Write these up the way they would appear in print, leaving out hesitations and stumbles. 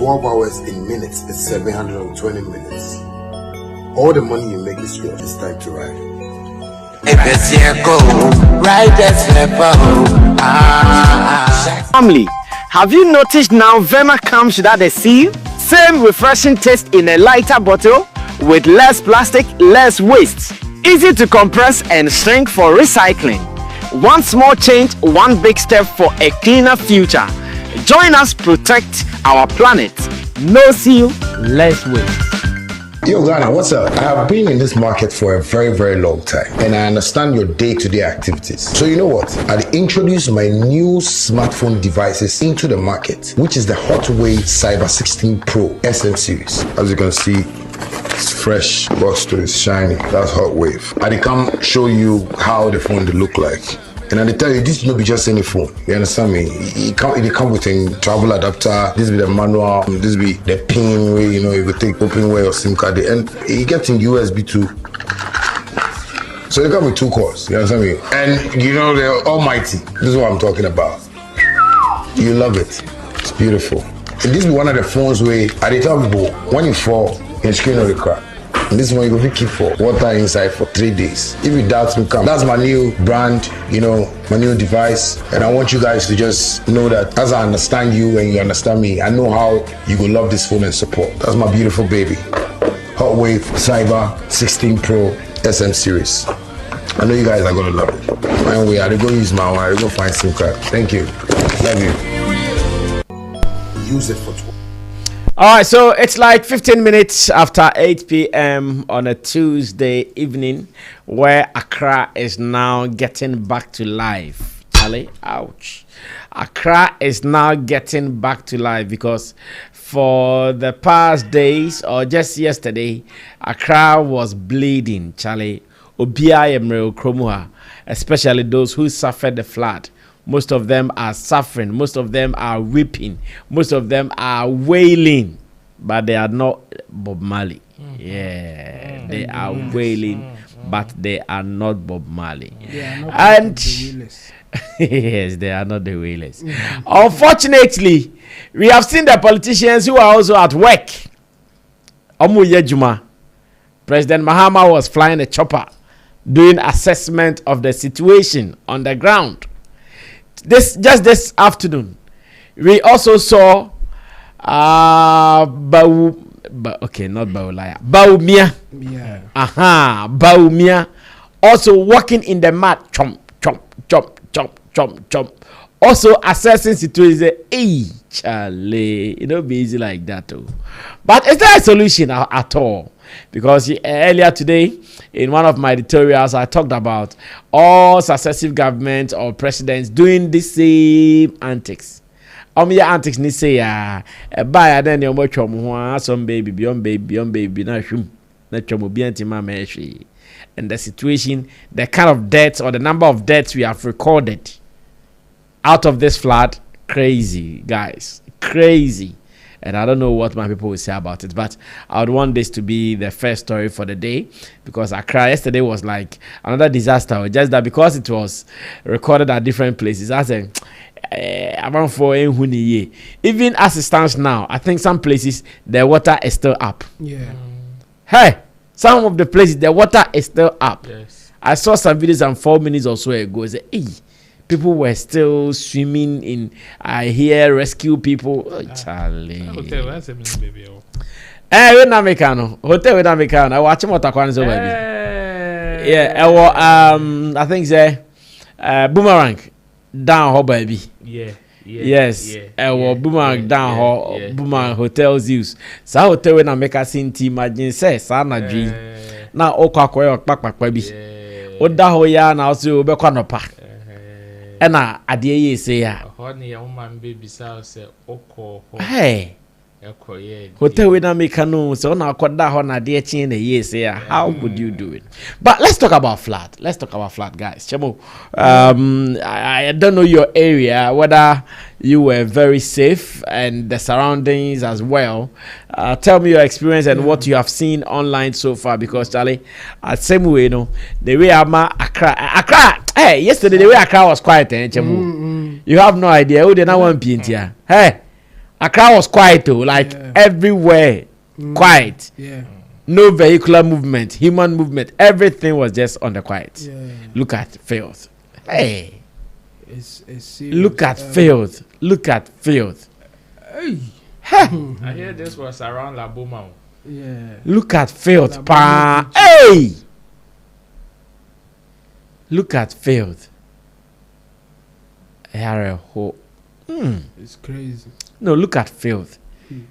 12 hours in minutes is 720 minutes. All the money you make is yours. It's time to ride. Family, have you noticed now Vema comes without a seal? Same refreshing taste in a lighter bottle with less plastic, less waste. Easy to compress and shrink for recycling. One small change, one big step for a cleaner future. Join us protect our planet. No seal, less waste. Yo, Ghana, what's up? I have been in this market for a very, very long time, and I understand your day-to-day activities. So you know what? I introduced my new smartphone devices into the market, which is the Hotwave Cyber 16 Pro SM series. As you can see, it's fresh, box to it's shiny. That's Hotwave. I come show you how the phone they look like. And I tell you, this will not be just any phone. You understand me? It come with a travel adapter. This will be the manual. This will be the pin where you could take open where your SIM card. And it gets in USB too. So they come with 2 cores. You understand me? And they're almighty. This is what I'm talking about. You love it. It's beautiful. And this will be one of the phones where I tell people when you fall, your screen will crack. And this one you will keep for water inside for 3 days. If you doubt me, come. That's my new brand, my new device. And I want you guys to just know that as I understand you and you understand me, I know how you will love this phone and support. That's my beautiful baby. Hotwave Cyber 16 Pro SM series. I know you guys are gonna love it. Anyway, I go use my one. I go find SIM card. Thank you. Love you. Use it for 12. All right, so it's like 15 minutes after 8 p.m. on a Tuesday evening where Accra is now getting back to life. Charlie, ouch. Accra is now getting back to life because for the past days or just yesterday, Accra was bleeding, Charlie. Obia Emre Okromua, especially those who suffered the flood. Most of them are suffering. Most of them are weeping. Most of them are wailing. But they are not Bob Marley. Yeah, they are wailing, but they are not Bob Marley. And yes, they are not the wailers. Unfortunately, we have seen the politicians who are also at work. Omuye Juma. President Mahama was flying a chopper doing assessment of the situation on the ground. This afternoon, we also saw Baumia. Yeah. Baumia also walking in the mud, chomp, chomp, chomp, chomp, chomp, chomp. Also assessing situation. Hey, Charlie, it don't be easy like that too. But is there a solution at all? Because earlier today, in one of my editorials, I talked about all successive governments or presidents doing the same antics. Your antics ni say buy then your some baby beyond baby na shum na chomo bi antima meshi. And the situation, the kind of deaths or the number of deaths we have recorded out of this flood, crazy, guys, crazy. And I don't know what my people will say about it, but I would want this to be the first story for the day because Accra yesterday was like another disaster. Just that because it was recorded at different places. I said, even as it stands now, I think some places the water is still up. Yeah. Hey, some of the places the water is still up. Yes. I saw some videos and 4 minutes or so ago. Say, hey, people were still swimming in. I hear rescue people. Oh, Charlie. Hotel, that's a baby. When Americano, hotel with Americano. I watch him what I can say, baby. Yeah, I think say boomerang down ho baby. Yeah. Yes. Boomerang down ho boomerang hotels use. So hotel when America sin team imagine say sana dream. Now okwa okpak baby. Oda ho ya na also be kwa no pa. Ena adie ye say ya ho ne ya woman baby say okọ ho hey hotel we na make no so na akoda ho na adie chin na ye say ya how would you do it? But let's talk about flood. Guys. Chemo, I don't know your area whether you were very safe and the surroundings as well. Tell me your experience and what you have seen online so far, because Charlie, same way, the way Accra, hey, yesterday the way Accra was quiet, you have no idea who did not want paint here. Hey, Accra was quiet though, like everywhere, quiet. Yeah. No vehicular movement, human movement. Everything was just on the quiet. Look at filth. Hey. It's Look at filth. Look at filth. Hey. I hear this was around La Boma. Yeah. Look at filth. Pa. Hey. Look at filth. It's crazy. No, look at filth.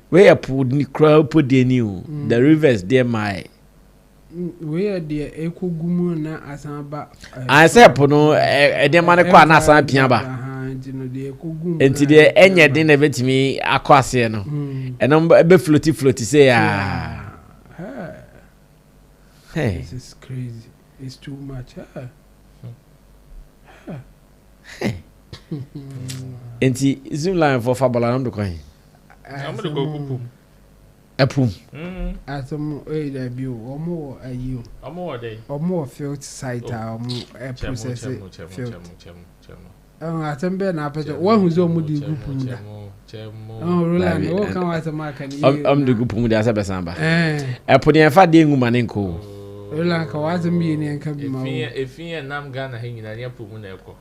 Where put crowd put the new the rivers there my. Where the Ekogumu na asamba. I said pono the man kwa na san piaba. Enti de enye din na betimi akwase no. Eno be floaty say ah. Hey. This is crazy. It's too much. Enti zoom line for Fabala am do kan. I'm going to go Kupum. Epum. Atom debut omo ayu. Omo day. Omo field site omo process field. Atembe na apeto one who's omo di Kupum da. Oh Roland o kan wa sama kan yi. Am de Kupum de asa besamba. Epo de fa de nguma ne nko. Roland ka wa sama yi ne kan bi ma. Efin nam Ghana he nyina ne Pumu na ekọ.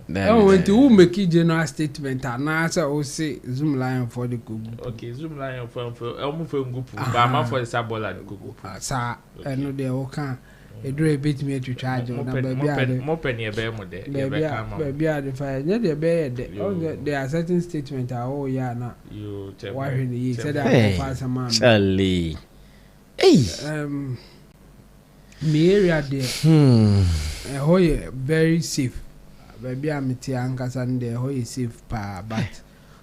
When you make a general statement, and answer or say Zoom line for the Google. Okay, Zoom line for almost for Google, but I'm for the Sabola Google. Sir, I know they all can. A do a bit me to charge on more penny a bear mode. Baby, I defy. Not the bed. There are certain statements. Oh, yeah, now you tell why he said hey, I find man. Charlie. Hey. Me area there. Very safe. Baby, I'm Sunday. How is safe, pa? But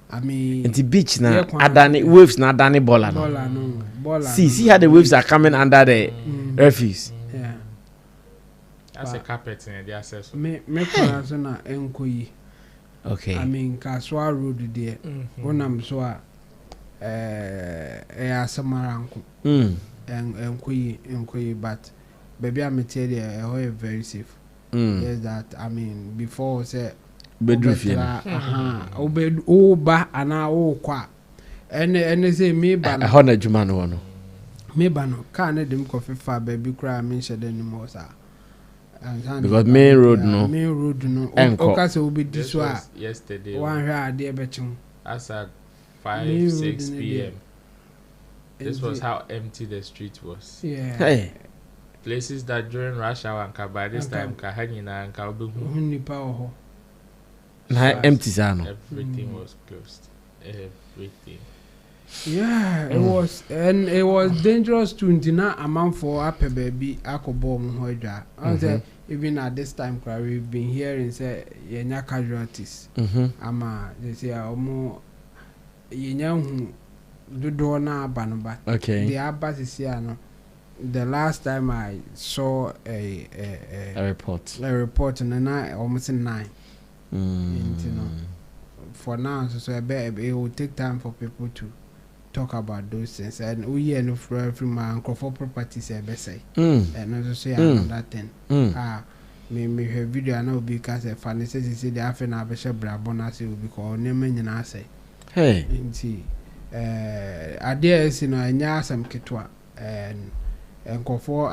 I mean, it's the beach now. Adani waves now. Adani bola. See how the waves are coming under the refuse. Yeah, that's a carpet in the access. Me kwana na enkoyi. Okay. I mean, Kaswa Road there. When I'm so Samaranko. Enkoyi, but baby, I'm tell you, how very safe. Yes, that I mean before say bedroom oba ana o kwa ene say me ba na hona juma no no me ba no ka na dem ko fefa baby cry me shede ni mo sa because main road no o ka say obi di so a yesterday one hwa ade be chim as at 5-6 p.m. This was how empty the street was. Yeah. Hey. Places that during rush hour and by this time kahanyina and kabu empty zano. Everything was closed. Everything. Yeah, it was, and it was dangerous to deny amount for upper baby akobom hoja. Even at this time we've been hearing say yenya casualties. Ama they say omo yenya hu dodo na abanoba. Okay. The abas is here no. The last time I saw a report, and I almost 9. You know, for now, so I bet it will take time for people to talk about those things. And we hear no from my uncle for properties, I say, and also say another thing. Me her video I know because if I say the after na besha brabona say will be called name and I say, hey, see, I dare say no, I know some kitwa and for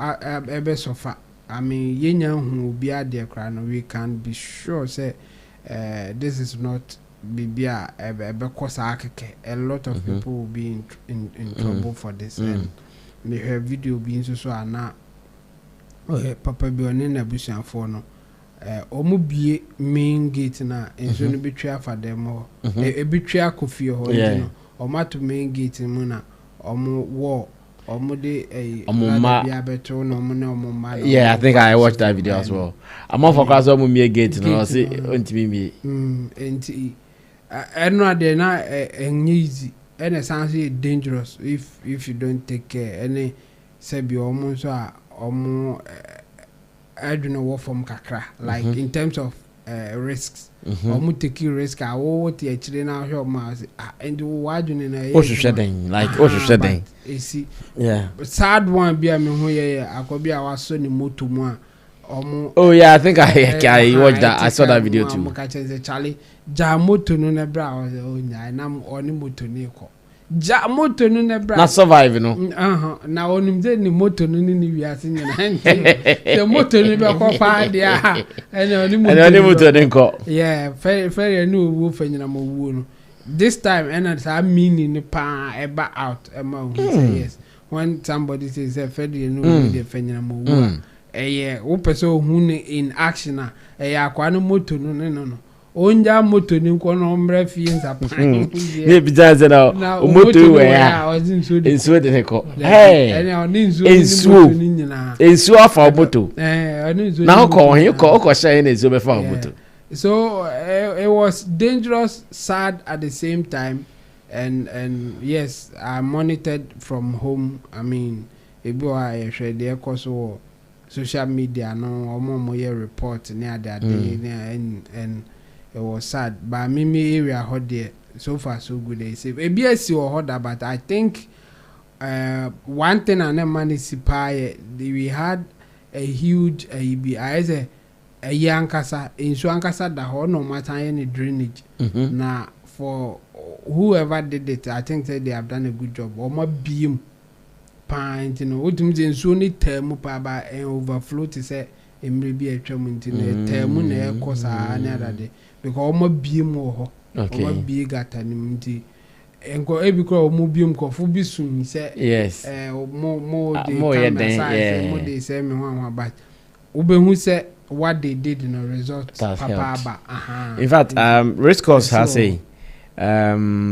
ebe sofa. I mean, yenya who be at the crown, we can be sure say this is not bibia ebe kosa akeke. A lot of people will be in trouble for this. And me her video being so na papa bi one na busan for no omo bie main gate na enso no betwa for them o e betwa kofi ho no omo to main gate mu na omo wall. Yeah, I think I watched that video as well. I'm not focused on me gate, no. I see on me. And I know they're not easy, and it sounds dangerous if you don't take care. Any say be almost I don't know what from kakra like in terms of risks. Almost taking risk. I what the actually now help my and why do you know? Shedding like shedding. You see, yeah. Sad one be I mean who I could be our son in motor one Oh yeah, I think I watched that. I saw that video too. Charlie, Jamoto no na bra was onya na oni moto ni ko. Jamoto no na bra. Na survive no. Na onim de ni moto no ni wiase nyina. The moto ni be ko fa dia. Ene oni moto ni ko. Yeah, fair no wo fa nyina mo wo no. This time and sa meaning ni pa eba out ema say yes. When somebody says fair no dey fa nyina mo wo. Wo person who in action akwa no moto no onja moto ni nko no mra fie nsapan ye bija ze na moto we ya ensuo de ko ensuo afa moto na ko share na ensuo be fa moto. So it was dangerous, sad at the same time, and yes, I monitored from home. I mean, ebo I share there cause social media no omo report near that day and it was sad, but me area hot there so far so good. They say ABS or hotter, but I think one thing and a municipal we had a huge I say a young casa in Swankasa the whole no matter any drainage. Now for whoever did it, I think that they have done a good job. Or my beam pint, you know, what in so need term pa ba overflow to say it may be a treatment in a term ne cause any other day because my beam more okay big at an enko ebikro omubium ko fu bisun say yes more they say me one but ubehu say what they did in a result papa in fact race course has a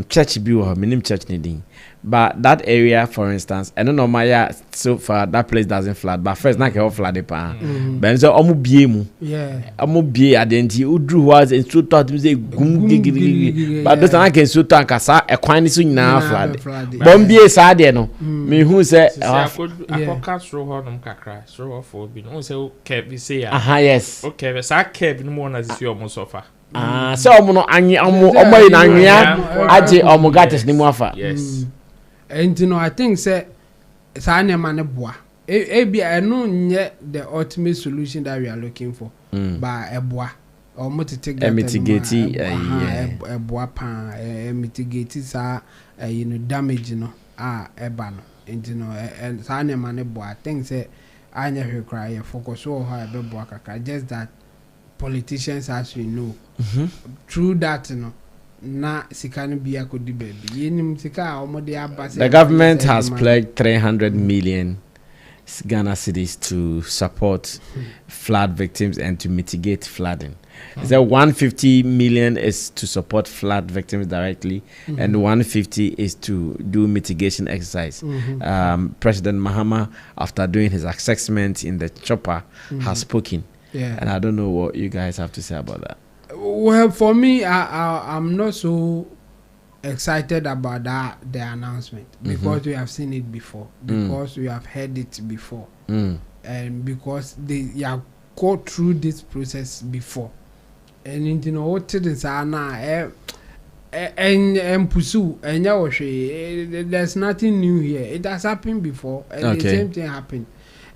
church bi wo minim church needing. But that area, for instance, I don't know my so far that place doesn't flood. But first, not flood the pan. But so amu biemu. Yeah. Amu bie adenti. Udru was in so thought to say gum gigi. But this time I can so tank asa a quantity soon now flood. Bombie sad no. Me who say I could cast through honum kakra. Through off for be no say okay we say yes. Okay, but I kept no more as you almost suffer. So omo no anyi omo in anwia aje omo gates ni mu afa. Yes. And you know, I think say Sanya Maneboa. I know the ultimate solution that we are looking for. By a bois or mitigate a bois pan, mitigate you know, damage, you know, a ban. And you know, and Sanya Maneboa, I think say I never cry focus so high just that politicians, as we know, through that, you know. The government has pledged 300 million Ghana cedis to support flood victims and to mitigate flooding. So 150 million is to support flood victims directly, and 150 is to do mitigation exercise. President Mahama, after doing his assessment in the chopper, has spoken. And I don't know what you guys have to say about that. Well, for me, I'm not so excited about the announcement because we have seen it before, because we have heard it before, and because they have go through this process before, and you know what it is and pursue and there's nothing new here. It has happened before, and the same thing happened,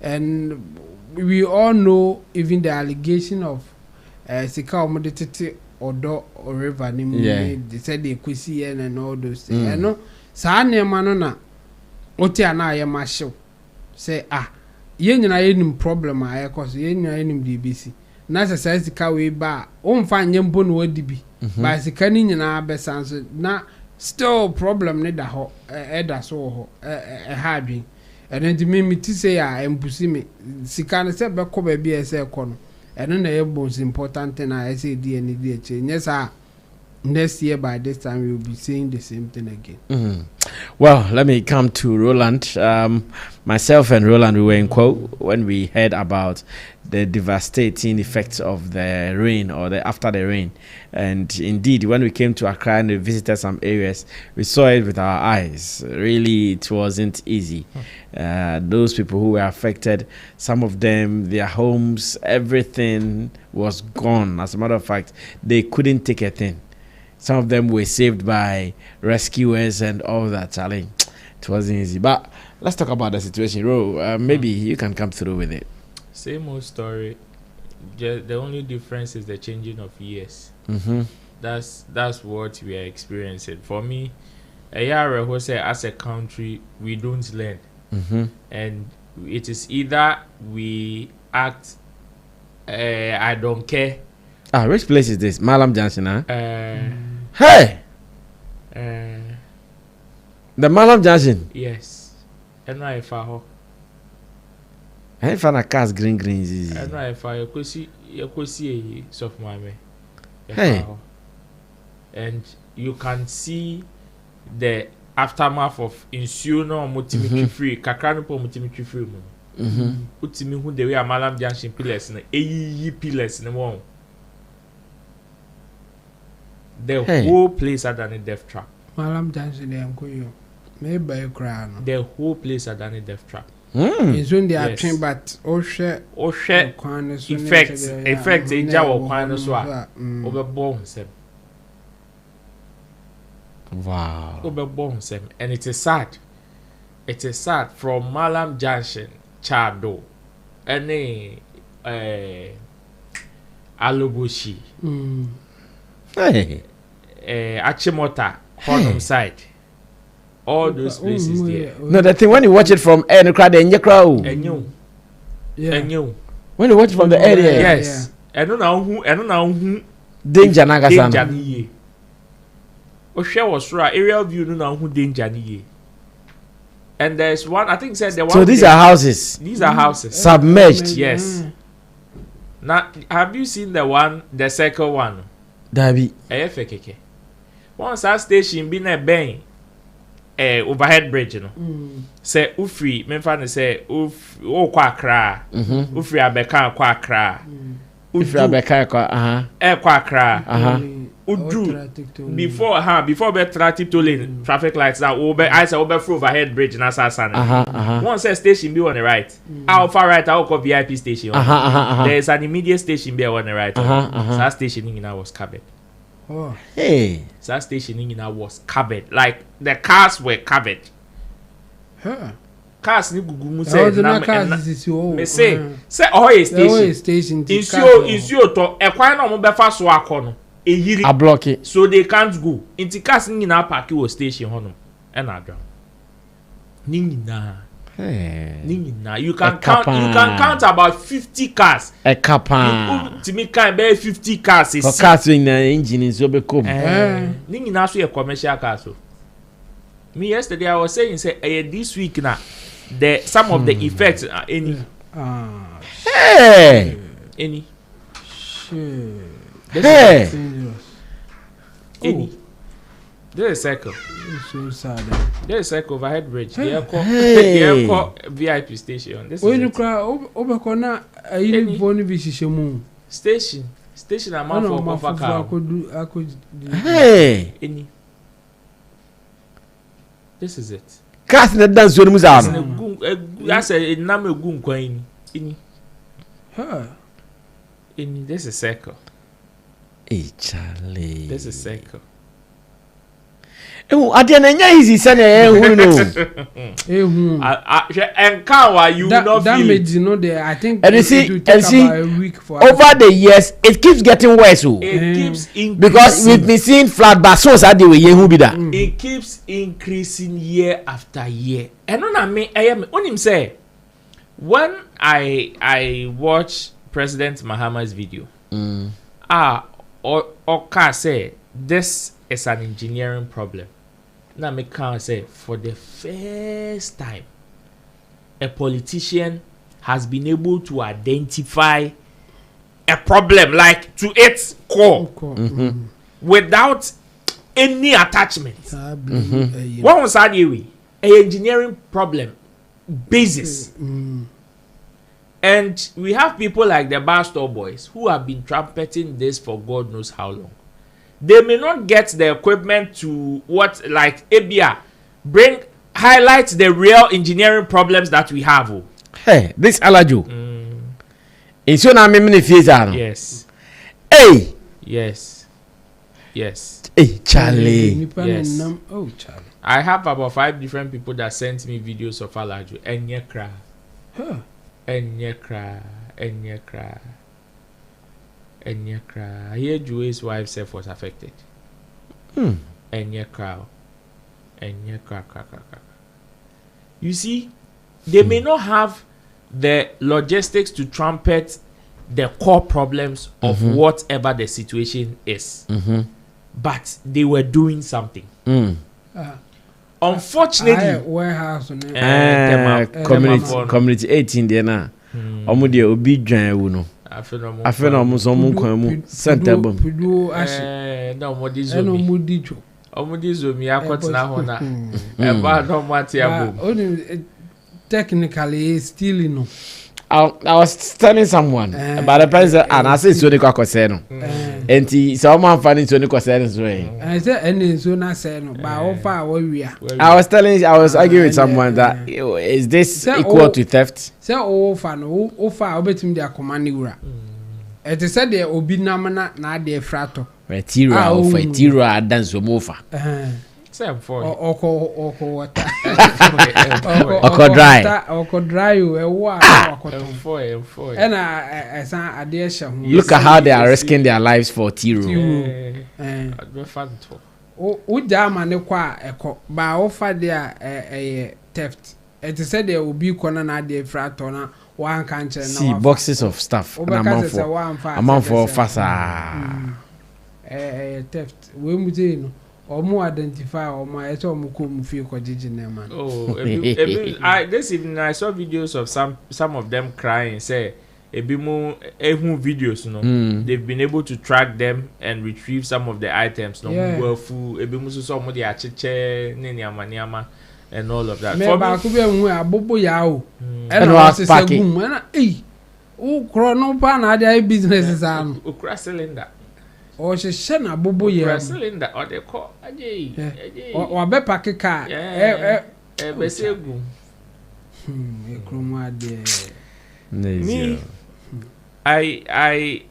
and we all know even the allegation of. Sika omodetete odo or river ni they said they could see and all those things. I know sa nneema no na oti ana ye ma hyew say ye nyina ye nim problem a ye cause ye nyina ye nim DBC na say sika we ba o mfa nye mbo no wadi bi ba sika ni nyina besanso na still problem ne da ho da so ho ha adwen and then me ti say embusi me sika ne say be ko ba bi e say ko no. And then the most important thing I say DNA. Yes, next year by this time we will be saying the same thing again. Well, let me come to Roland. Myself and Roland, we were in quote when we heard about the devastating effects of the rain or after the rain. And indeed, when we came to Accra and we visited some areas, we saw it with our eyes. Really, it wasn't easy. Those people who were affected, some of them, their homes, everything was gone. As a matter of fact, they couldn't take a thing. Some of them were saved by rescuers and all that. Charlie, it wasn't easy. But let's talk about the situation. Ro, maybe you can come through with it. Same old story. the only difference is the changing of years. That's what we are experiencing. For me, a year ago, say as a country we don't learn, and it is either we act I don't care. Which place is this? Malam Junction, huh? Hey! The Malam Junction? Yes. And I found I found a cars green. And I found you could see a soft mammy. Hey! And you can see the aftermath of insuno multimetry free, Kakranopo multimetry free. Utimi who the way a Malam Junction pillars in a pillars in the wall. The whole place had done a death trap. Malam Junction, they am going. Maybe a crown. The whole place had done a death trap. It's when they are trained, but share effects, a job of swap over bones. Wow. Over bones, and it is sad. It is sad from Malam Junction, Chado, any Alobushi, Achimota, Hornum side. All those places there. No, the thing when you watch it from air, the crowd in your crowd. And you. When you watch it from the area. Yes. I don't know who. Danger Nagasana. Danger niye. Oshe was right. Aerial view no know who danger niye. And there's one, I think said the one. So these are houses. These are houses. Submerged. Yes. Now, have you seen the second one? Dabi. Keke. Once our station been a bang. Overhead bridge, you know. Say Ufri, Memphis say kwa kra. Ufri abeka kwa kra. Ufri abeka kwa kwa kra. Udu before be traffic tolling traffic lights that I say over overhead bridge na Sasana. One say station be on the right. How far right I go VIP station. There is an immediate station be on the right. That station in was covered. Oh. Hey. That station in was covered. Like the cars were covered. Cars ni gugu say me say oh station. Insure to e kwan na mo be fa so akono. A block it. So they can't go. Inti cars ni na park wo station hono. E na drum. Ni na. Hey. You can count about 50 cars. A kapa. To me can be 50 cars is cars in the engine is so be come. Ni na so a commercial car so. Me yesterday I was saying say this week na some of the effects are any. Hey. Any. Hey. Any. There is a circle. So sad. There is a circle overhead bridge. They are called VIP station. This when you cry over corner, a uniform visishemu. Station amount for car. I could. Hey. Any. This is it. Cast in the dance with Muzam. That's a name of goon coin. Any. This is circle. Hey, Charlie. This is circle. Oh, I didn't know easy, son. Who knows? And car you not damage, you know, there. I think. And you see, a week for over the years, it keeps getting worse. It keeps increasing because we've been seeing flat basos at the way you be that. It keeps increasing year after year. And on I mean, I am on him say when I watch President Mahama's video. Oka say this is an engineering problem. Now me can say for the first time a politician has been able to identify a problem like to its core without any attachment. What was that an engineering problem basis? And we have people like the Barstow boys who have been trumpeting this for God knows how long. They may not get the equipment to like ABIA highlight the real engineering problems that we have. Hey, this Alajo. It's your name in Yes. Hey. Yes. Hey, Charlie. Yes. Oh, Charlie. I have about 5 different people that sent me videos of Alajo. And ye cry. Enya cry. I hear Joey's wife self was affected. Enya cry. Enya cry. You see, they may not have the logistics to trumpet the core problems of whatever the situation is. But they were doing something. Unfortunately, warehouse community 18 there na. Omo de obi dwan wu no. Afi na omo so omo kwan mu center bom. Na omo di zo. Omo di zo mi akotena ho na. E ba no mate abom. Technically still you know. I was telling someone about the person and I said so they got no. And someone finding so they so. I said any so na say no but how far we are. I was arguing with someone that is this equal to theft? Say far obetim dia command wura. It is said there obi na de frato. Tira dance mofa. Oko dry. Look at how they are risking their lives for Tiro. See boxes of stuff. A month for fasa. Theft. We or more identify or my omu come feel man. This evening I saw videos of some of them crying. Say ebimu videos, you know. They've been able to track them and retrieve some of the items. No, food. Ebimu so some of the achiche, niama, and all of that. For me, abobo yao. And was packing. Oh, chrono pan had businesses on. Ukra cylinder. Or she send a bobo ya cylinder or they call or be pack a car. Me, I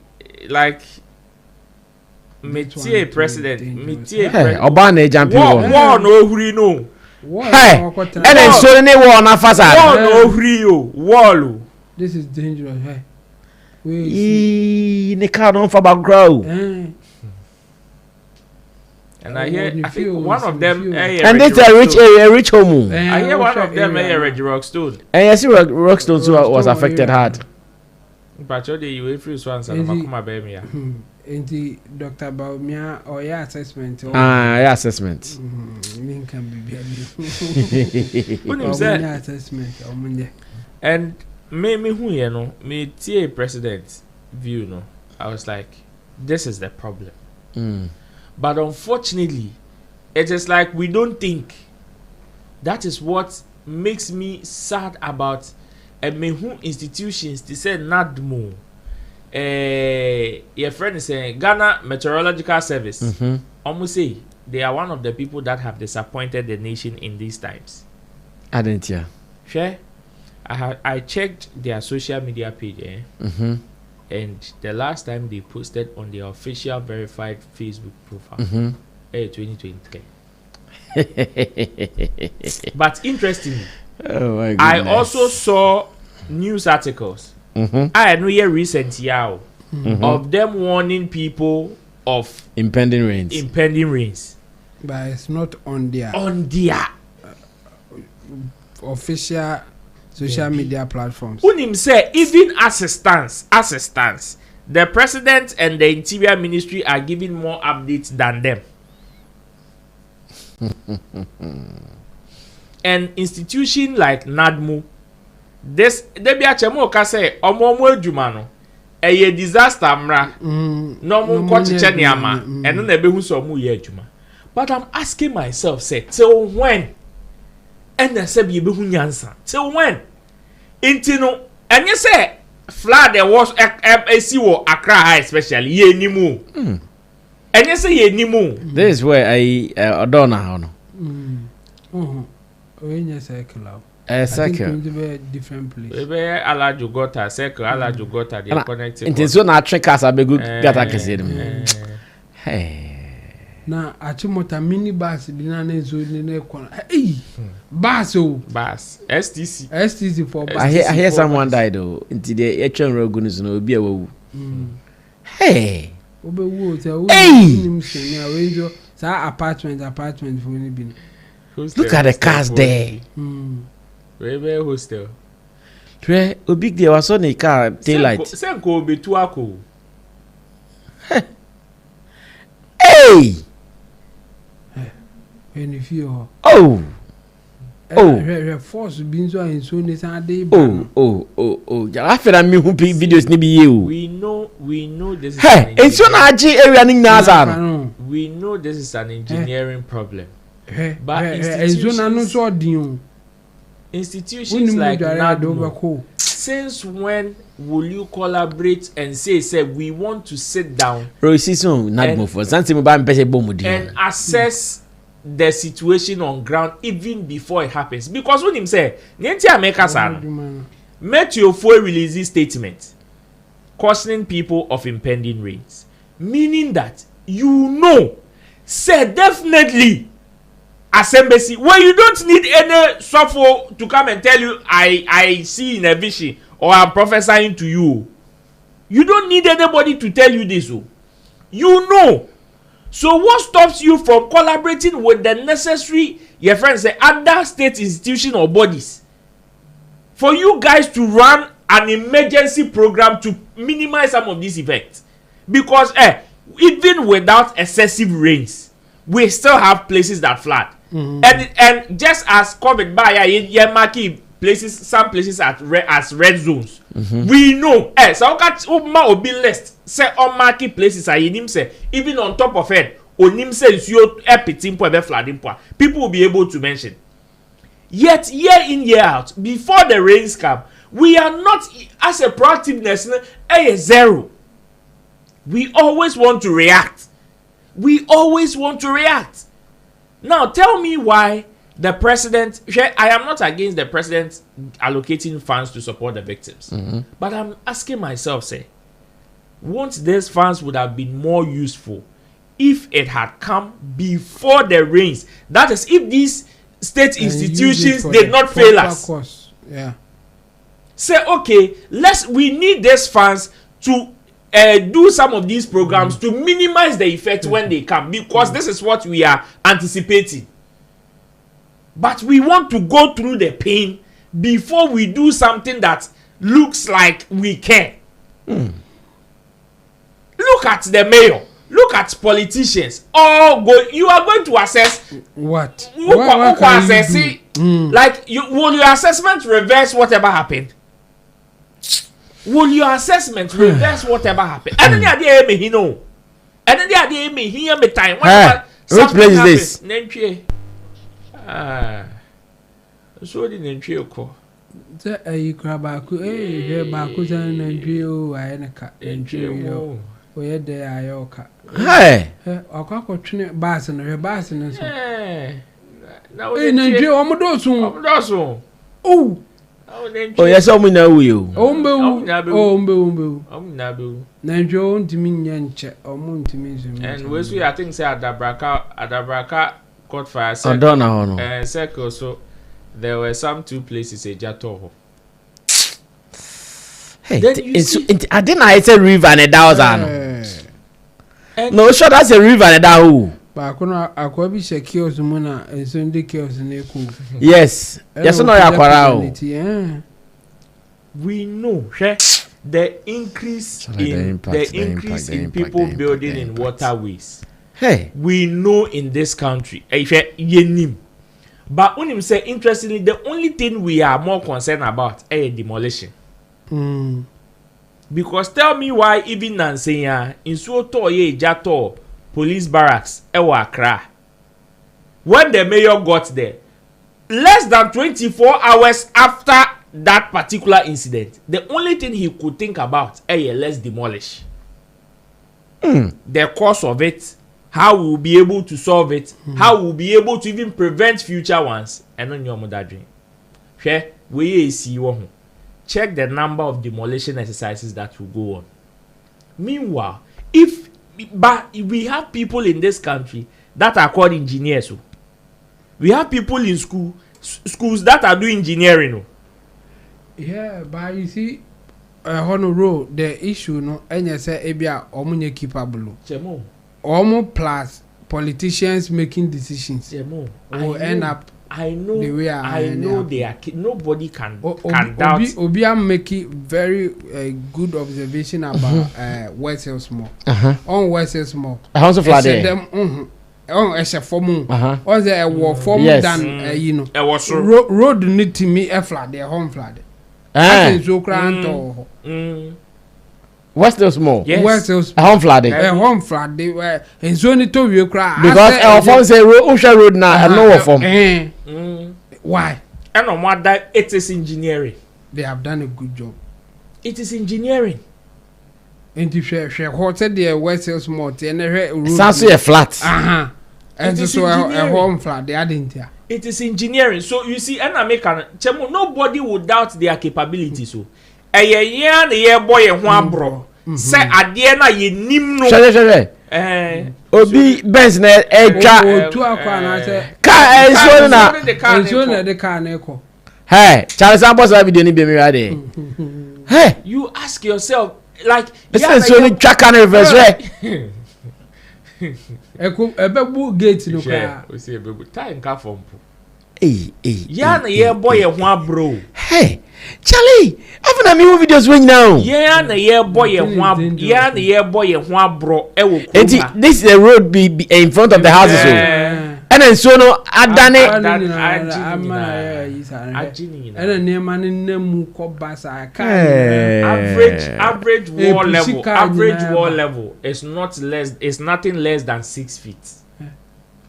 like Métier president. Obama jumping war no hurry no. Hey, and then so any war na facade. War no hurry yo. Wall. This is dangerous. Hey. The car don't for grow. And I think one of them and this a rich home. I hear one of them Reggie Rockstone. And yes, Rockstone too was affected hard. But you refuse once and Makuma baby. Indeed, Dr. Baumia or your assessment. Yeah, assessment. Can be assessment. And me who you know, me TA president view no. I was like, this is the problem. But unfortunately, it is like we don't think. That is what makes me sad about who institutions. They say NADMO. Your friend is saying Ghana Meteorological Service. Almost say they are one of the people that have disappointed the nation in these times. I didn't hear. Sure. I checked their social media page, and the last time they posted on their official verified Facebook profile, 2023. But interestingly, I also saw news articles. I know here recent of them warning people of impending rains. But it's not on their official social media platforms. Unim say even assistance, the president and the interior ministry are giving more updates than them. An institution like NADMO, this debi achemo ka say omo adwuma no eye disaster mra no mo ko cheche niama eno na be hu so mo ye adwuma. But I'm asking myself, say till when? And say be hu nyansa till when? Intino enye say flood there was AC wo Accra High especially ye nimu. Enye say ye nimu. This is where I Odona how no. Oenya circle. Circle. Different place. Ebe Alajo Gota circle, Alajo Gota they connected. It is so na trick us abegu gata kese dem. Hey. Na achimota mini bus bina na zo ne kona. Bus STC for bus. I hear someone died though. Inti the etchen rogunis no obi awu. Hey. Apartment for any. Look at the cars there. Where hostel? Where a big deal was on a car daylight. Senko be tuako. Hey. When you feel Oh. force being so in so this day. Oh. I feel I'm making videos maybe you. We know this is Hey, it's your Naji area in Nazan. We know this is an engineering problem. But institutions like NADMO, since when will you collaborate and say we want to sit down and assess the situation on ground even before it happens? Because when him say Metro Fuel release statement cautioning people of impending rains, meaning that say definitely as embassy where you don't need any software to come and tell you I see in a vision or I'm prophesying to you. You don't need anybody to tell you this. So what stops you from collaborating with the necessary your friends say other state institution or bodies for you guys to run an emergency program to minimize some of these effects? Because even without excessive rains we still have places that flood. And just as COVID by places, some places as red zones. We know so will be list say on market places are in say even on top of it onim say you epitim po flooding po people will be able to mention. Yet year in year out before the rains come we are not as a proactiveness zero. We always want to react. Now tell me why the president, I am not against the president allocating funds to support the victims. But I'm asking myself, won't these funds would have been more useful if it had come before the rains? That is, if these state institutions did not fail us. Say, okay, we need these funds to do some of these programs to minimize the effect when they come, because this is what we are anticipating. But we want to go through the pain before we do something that looks like we care. Look at the mayor. Look at politicians. You are going to assess what? What assess it? Like, will your assessment reverse whatever happened? Will your assessment reverse whatever happened? And then the idea me know. And then the idea me hear me time. Which place is this? Nentwie. So the Nentwie ko. You grab back. Back Nentwie. I neka. Nentwie. Oye de ayoka. Hey. Okako twene bass no bass no so. Na o Nentwie omodoso. Oh. Yes, I'm in a wheel. Ombe. Nentwie ntimi nyenche. Ntimi. And we I think say Adabraka caught fire. I don't know. Circle, so there were some two places a Jato. Hey, I didn't say river and a thousand. No, sure, that's a river and a down. But I could be secure Mona and Sunday chaos in Echo. Yes, no, we know the increase in people building in waterways. Hey, we know in this country. But when him say interestingly, the only thing we are more concerned about is demolition. Because tell me why even Nansenya in Soto ye Jato police barracks Accra, when the mayor got there, less than 24 hours after that particular incident, the only thing he could think about let's demolish. The cause of it, how we'll be able to solve it, how we'll be able to even prevent future ones. And on your mother dream. We see one. Check the number of demolition exercises that will go on. Meanwhile, but we have people in this country that are called engineers. We have people in schools that are doing engineering. Yeah, but you see, hono road the issue no enye say ebia omunye capable Chemo plus politicians making decisions Chemo will end up I know the way I know they are nobody can doubt Obi am making very good observation about West Hill Small on West Hill Small also flood them on a form or there war form than you know road need to me a flood their home flood so cranto West Hill Small yes. West Hill a home flood they were and so need to be cry because our phone say road now and no form why and on what that it is engineering they have done a good job it is engineering and if she hotel the West Hill Small and sounds so flat and so a home flat they didn't here it is engineering so you see and American chemo nobody would doubt their capabilities so na ye boy ho abro say ade na ye nim no obi benz na etwa otu akwa na say ka enso na the car na eko hey Charles Ambos video ni be me rade hey you ask yourself like enso ni twa ka na reverse eko ebebu gate no ka o say ebebu time ka form na ye boy ho abro hey Charlie, after me videos when now. Yeah, na ye boy ho abro e wo kuma. This is the road be in front of the houses so. And then so no adane and then man nemu ko basa average wall level is nothing less than 6 feet.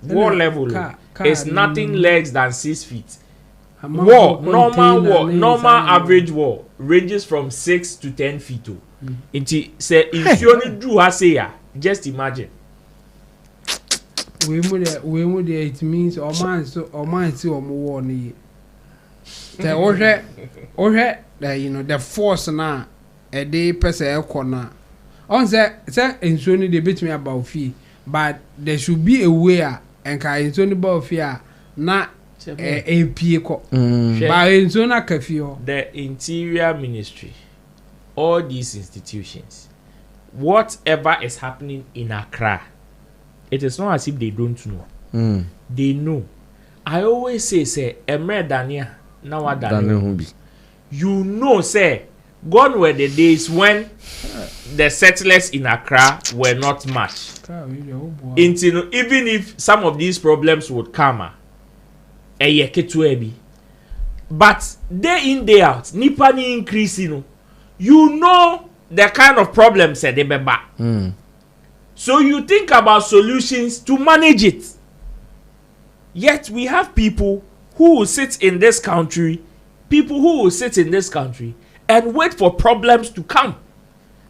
Wall level is nothing less than 6 feet. Normal average wall ranges from 6 to 10 feet. Inti say if you only do say ya, just imagine. We would it means or man see or more ni. The you know the force na a day per se corner. On say in Sony they beat me about fee, but there should be a way and can in Sony about fear na the Interior Ministry, all these institutions, whatever is happening in Accra, it is not as if they don't know. They know. I always say, Emre Dania, now what Dania? You know, say, gone were the days when the settlers in Accra were not much. Even if some of these problems would come. But day in day out nipa ni increase you know the kind of problems they be back. So you think about solutions to manage it, yet we have people who will sit in this country and wait for problems to come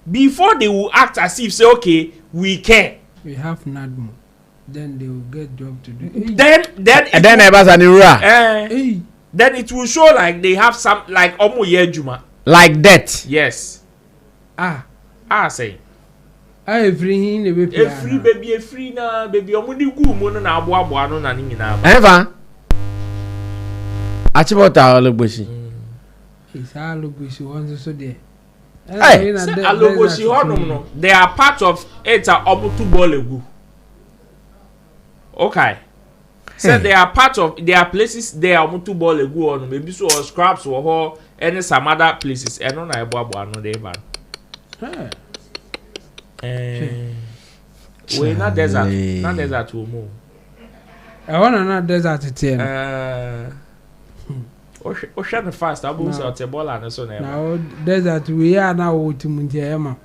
before they will act as if say okay we care. We have NADMO. Then they will get job to do. Then it will show like they have some like omo yejuma. Like that. Yes. Say. Every baby na baby omo di gu mo na abo ano na ni nyina ba. Eva. Achibota ologboshi. Isa ologboshi won so there. Hey, alogboshi honum no. They are part of it omo tu ball egu. Okay. So they are part of there are places there to ball a go on maybe so or scraps or any some other places and on I no they van. We not desert to move. I want not desert to tell. Ocean fast I will say a ball and so now desert we are now to Muntiama.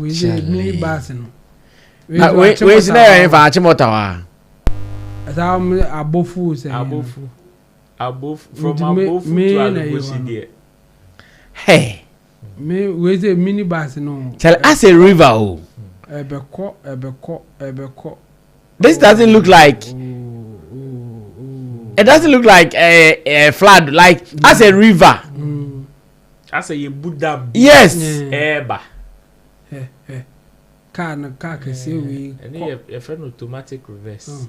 We did mini basin. Where's there if I chimotawa? As I'm above from above to hey, me where's a mini basin? Tell us a river. This doesn't look like. It doesn't look like a flood, like as a river. As a Buddha. Yes. Eba. Car can say we. And a friend automatic reverse.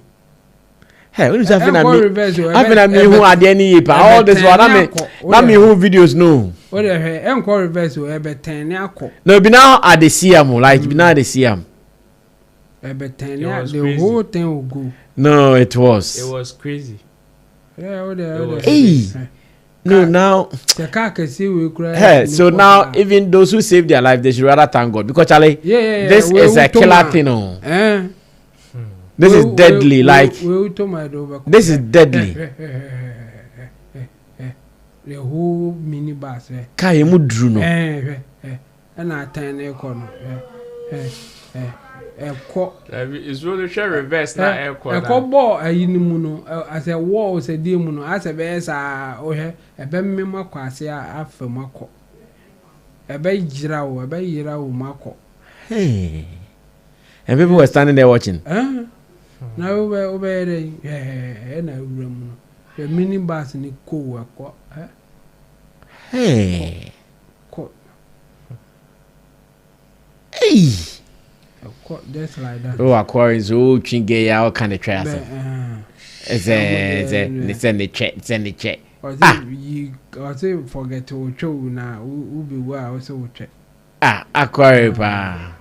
Hey, what is happening? Happening at me who are the any all this one. I mean, who videos no. What the hell? Encore reverse will ever 10 yako. No, be now at the CM, like be now at the CM. Ever 10 the whole thing will go. No, it was crazy. Yeah, hey. No, now the car can see we cry. Hey, so now even those who save their life, they should rather thank God because Charlie, this is a killer thing. Oh. This is deadly. Like this is deadly. The whole minibus. Kai mudru no. And I turn a corner. It's really share reverse now. A cobble a unimuno as a wall said demuno as a bears are a bemma quasia after Mako. A bay jirao, a bay jirao Mako. Hey, and people were standing there watching. Now we're obeying a room. The minibus in the cool. Hey, hey. Just like that. Oh, Aquarius, oh, Chingay, all kind of trash. It's in the check, it's in the check. Or you forget to show now, who be well, so check. Aquarius, I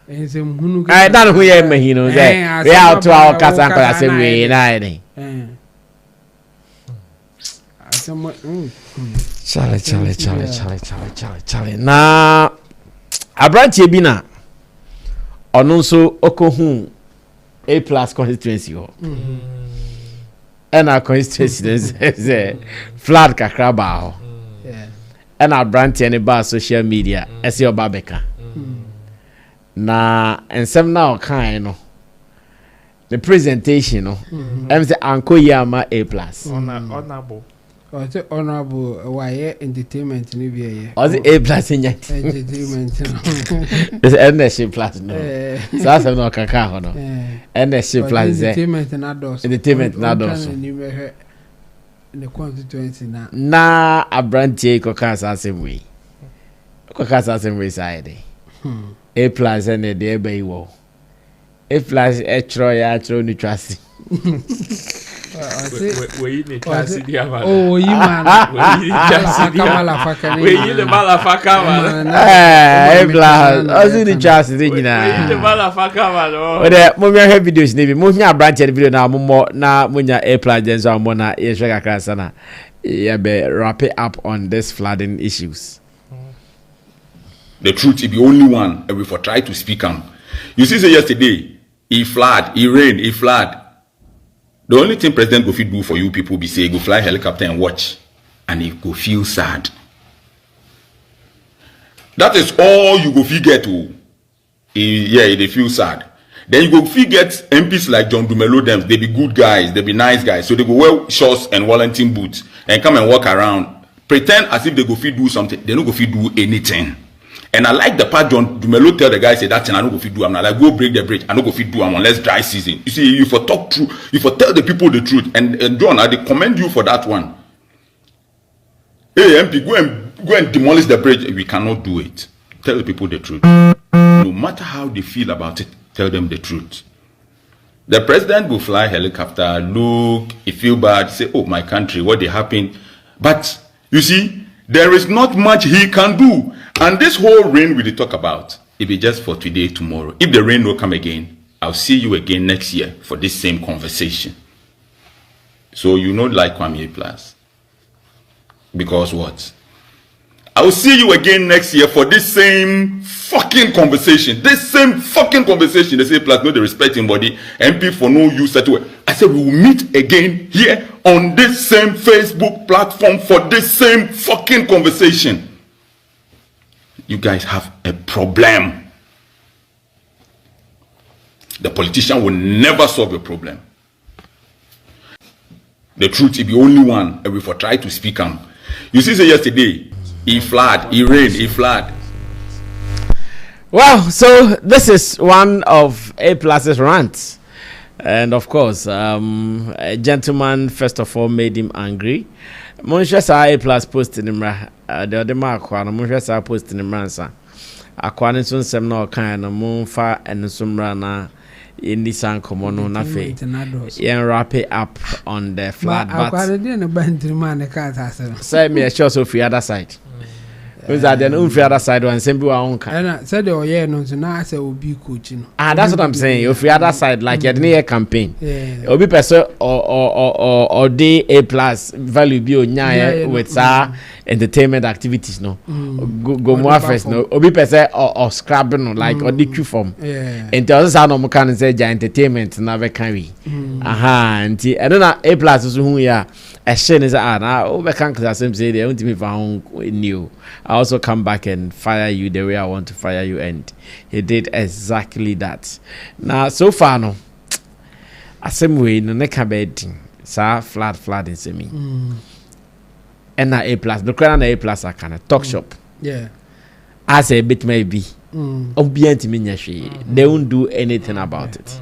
don't know who you are, you know, we are to our cousin, I say, we ain't. Charlie. Now, I brought you bina. Ọ̀nà nso okohun A+ constituency ho. Ẹna constituency is flat kakra ba ho. Ẹna brand ne ba social media ese oba beka. Na ensem na okan no. The presentation no. Em say anko yama A+. Honorable. Or the honorable why entertainment ni be here. Or the A+ in entertainment. It's energy plus no. So that's no kaka ho no. Energy plus entertainment na dos. Entertainment na dos. The constituency na. Na abrantie kokasa asem we. Kokasa asem we side. A+ and the ebe wo. A+ etro ya atro ni twase. We need to see oh, you man. We need the malafaka man. I see the chance thing na. The malafaka man. Oh, the mo have videos ni bi. Mo nya branch video na mo na mo nya A+ gens on mo na ye shaka kasa na. Yeah, be wrap it up on this flooding issues. The truth is the only one and we for try to speak on. You see, say yesterday, he flood, he rained, he flood. The only thing President go fit do for you people be say go fly helicopter and watch, and he go feel sad. That is all you go fit get to. They feel sad. Then you go fit get MPs like John Dumelo them. They be good guys, they be nice guys, so they go wear shorts and Wellington boots and come and walk around, pretend as if they go fit do something. They don't go fit do anything. And I like the part John Dumelo tell the guy say that thing I no go fit do. I'm not like go break the bridge. I no go fit do unless dry season. You see, you for talk true, you for tell the people the truth. And John, I commend you for that one. Hey MP, go and demolish the bridge. We cannot do it. Tell the people the truth. No matter how they feel about it, tell them the truth. The president will fly helicopter, look, he feel bad, say, oh my country, what they happen. But you see, there is not much he can do. And this whole rain we talk about, it be just for today, tomorrow. If the rain will come again, I'll see you again next year for this same conversation. So you know like Kwame A+. Because what? I'll see you again next year for this same fucking conversation. This same fucking conversation. They say plus no they respect him body. MP for no use that way. I said we will meet again here on this same Facebook platform for this same fucking conversation. You guys have a problem. The politician will never solve a problem. The truth is the only one and we for try to speak on. You see, say yesterday, he flood, he rained, he flood. Well, so this is one of A+'s rants. And of course, a gentleman first of all made him angry. Monshasa A+ posted him the other mark, Monshasa posted him ransa. Aquanin sun sem no kind of moonfa and sumrana in Nissan Komono Nafe. Yeah, wrap it up on the flat. But say me a short so free other side. Because I then free other side one same people on can. And said oh yeah no so now I say will be coaching. That's what I'm saying. If free other side like your near campaign. It'll be person or day A plus value be on with entertainment activities no. Go more first no. Obi person or scrapping no like or the Q form. And the other side no can say entertainment na be carry. And I don't know A plus is who ya. A shame is now we can't class him say they want to be found new. I also come back and fire you the way I want to fire you, and he did exactly that. Now so far no, a same way no neka bedding, sa flat in semi. And na A plus, the crown A plus I can talk shop. Yeah, I say a bit maybe. They won't do anything about it.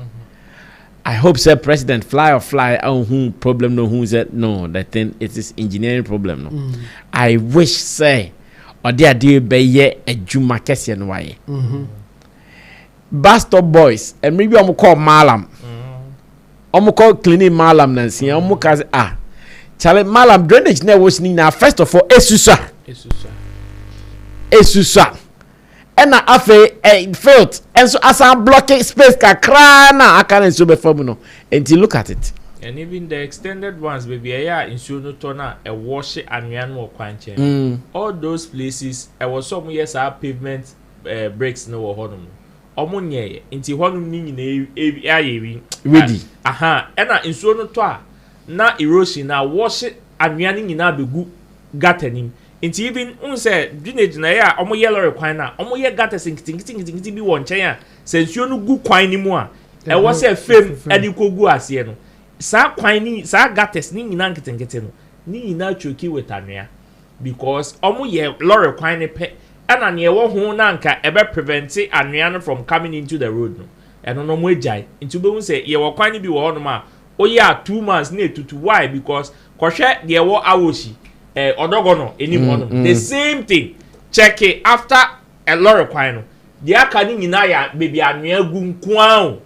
I hope say president fly on who problem no who said no that thing it is engineering problem no. I wish say or there be ye a juma kesi and why. Bastard boys and maybe I'm call malam. I'm call cleaning malam nancy. I'm call chale malam drainage ne was nina first of all esusa. And I failed. And so as I'm blocking space, I can't so before no. Until look at it. And even the extended ones, baby, in Sunotona, a wash and Yanmo Quanchen. All those places, I was some years our pavement breaks no honum. Omonye, into honum ning ready. And in Sunotwa, na erosion, now wash it and yanning in a good gattening. Inti even unse drainage na ya omo yellow kwan na omo ye gata sing bi won chen ya sensuo no gu kwan ni mu a e wo se fem adi kogu ase no sa kwan ni sa gates ni nyina nketenkete no ni nyina choki wetanua because omo ye lorry kwan ni pe ana ne wo ho na nka e be prevent anua no from coming into the road no eno no mo ejai inti be unse ye wo kwan ni bi wo ho no ma o ya 2 months na etutu why because kohwe de wo awoshi odogono anyone the same thing check it after a lot of kwano the aka ni nyina ya baby anua gu nkoan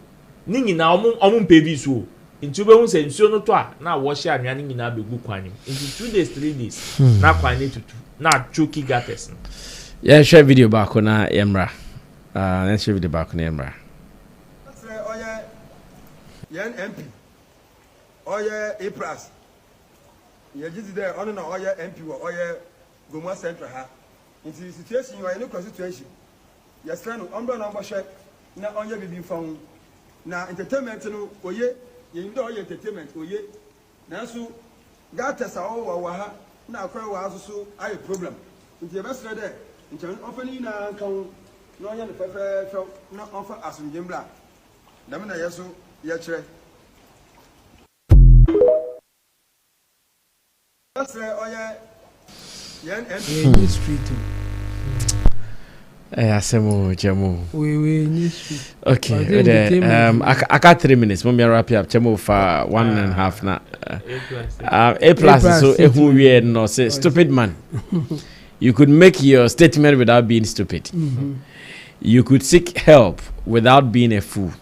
ni nyina omo pevi so nti be hu se nsuo no to a na wo hye anua ni nyina be gu kwan nti 2 days 3 days na kwan ni tutu na choki gates yeah share video back na emra let's share video back na emra oye yen mp oye a plus ye just there on na oye MP or oye Goma Central ha into situation you are in a situation yes friend umbrella number share na onye bibi phone na entertainment no oye ye ndo oye entertainment oye na so gata sa o wa ha na akwa wa so ayi problem into best there into ofani na kan na onye ne fefe na offer asumjembla na me na yeso ye kire. That's right. Oh yeah. Yeah, street. Asemo Jamo. We new street. Okay. I got 3 minutes. When we wrap up, Jamo for 1.5 now. A plus so who we no say stupid man. You could make your statement without being stupid. You could seek help without being a fool.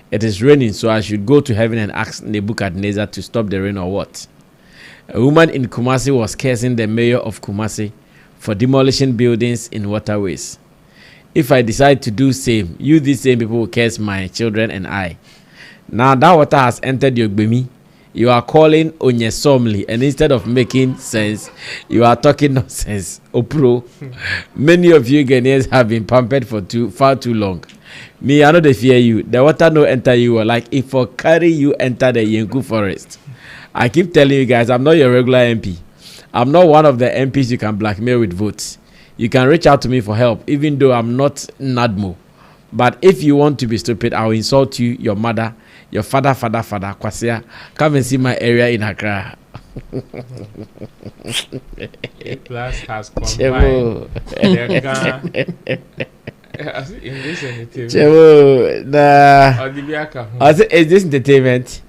It is raining, so I should go to heaven and ask Nebuchadnezzar to stop the rain or what? A woman in Kumasi was cursing the mayor of Kumasi for demolishing buildings in waterways. If I decide to do same, you these same people will curse my children and I. Now that water has entered your gbemi, you are calling Onyesomli, and instead of making sense, you are talking nonsense. Opro, many of you Ghanaians have been pampered for far too long. Me, I know they fear you. The water no enter you, like if for carry you enter the Yenku forest. I keep telling you guys, I'm not your regular MP. I'm not one of the MPs you can blackmail with votes. You can reach out to me for help, even though I'm not Nadmo. But if you want to be stupid, I'll insult you, your mother, your father, Kwasia. Come and see my area in Accra. A plus has combined. In this entertainment. Is this entertainment?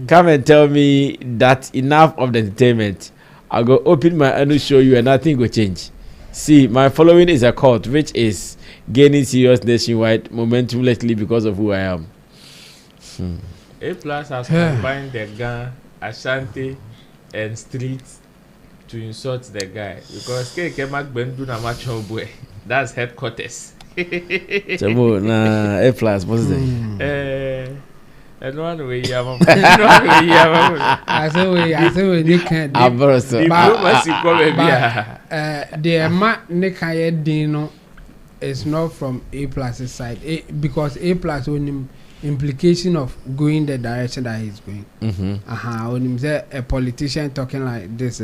Come and tell me that enough of the entertainment. I'll go open my and show you and nothing will change. See, my following is a cult which is gaining serious nationwide momentum lately because of who I am. A plus has combined the gun, Ashanti, and street to insult the guy because Keke Mac Bendu na macho boy. That's headquarters. Chabo na A plus what's it? And one way you have I say we they can't. diplomacy The amount they can dino is not from A plus's side because A plus only implication of going the direction that he's going. When him say a politician talking like this,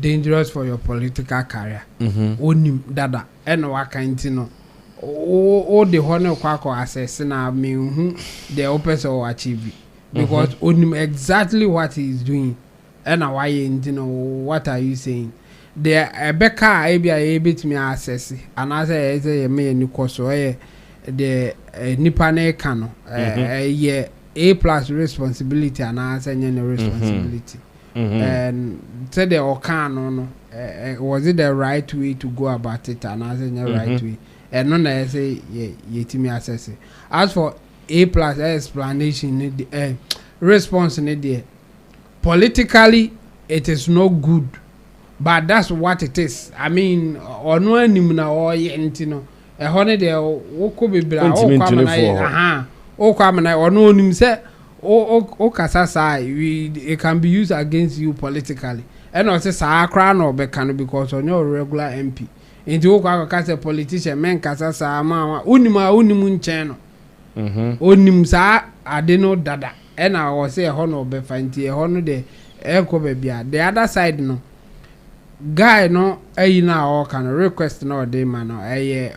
dangerous for your political career. Only dada and what kind all the honor kwako assess na me the opposite or achieve because only exactly what he is doing and why what are you saying there Becca able to me assess and as a me ni koso the nipane kano A plus responsibility and as any responsibility and said the okano no was it the right way to go about it and as any right way and none I say me assess it. As for A plus explanation response in there politically it is no good but that's what it is. I mean or no animal or yentino a honey there woko be bra o kwamana or no nim say o kasasa it can be used against you politically and also sa akra no be can because on your regular MP into okwa kasa politician men kasa sa ma unimu nchen no onim sa ade no dada and I was say ho no be fanti e ho no de e ko be bia the other side no guy no ayi na o kan request no de man no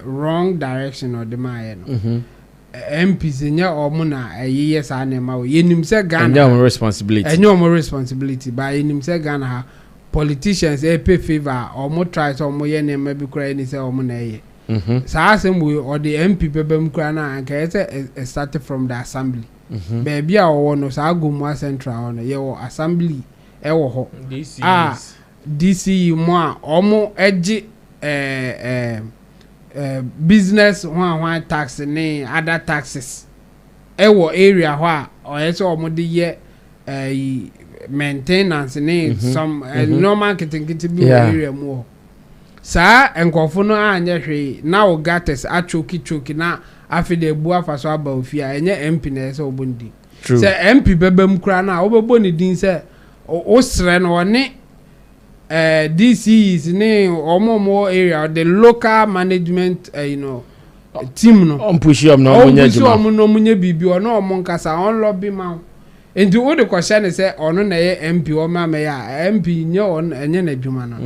wrong direction or de man no MPs nya omo na ayi yes na ma o yenim se Ghana enyo responsibility by yenim se Ghana ha politicians pay favor or more try some more ye name be cry ni say omo na ye sa asem we or the MP bebem kra na anka say started from the assembly baby a wo no sa agomwa central no ye wo assembly e wo ho DC mo a omo eji business one tax ne other taxes e wo area ho a o ye say omo de ye maintenance ne some normal kitikiti bi area mo sa enkofo no anya hwe na o gates choki na afi de bu afa so aba ofia enye MP na se obondi se MP bebem kura na obebo ni din se o sre no ne DCs ne omomo area the local management team no on push am no munye bibi ono omo nkasa on lobby man enti wo de question say ono na ye MP o ma me ya MP nye on enye na dwuma no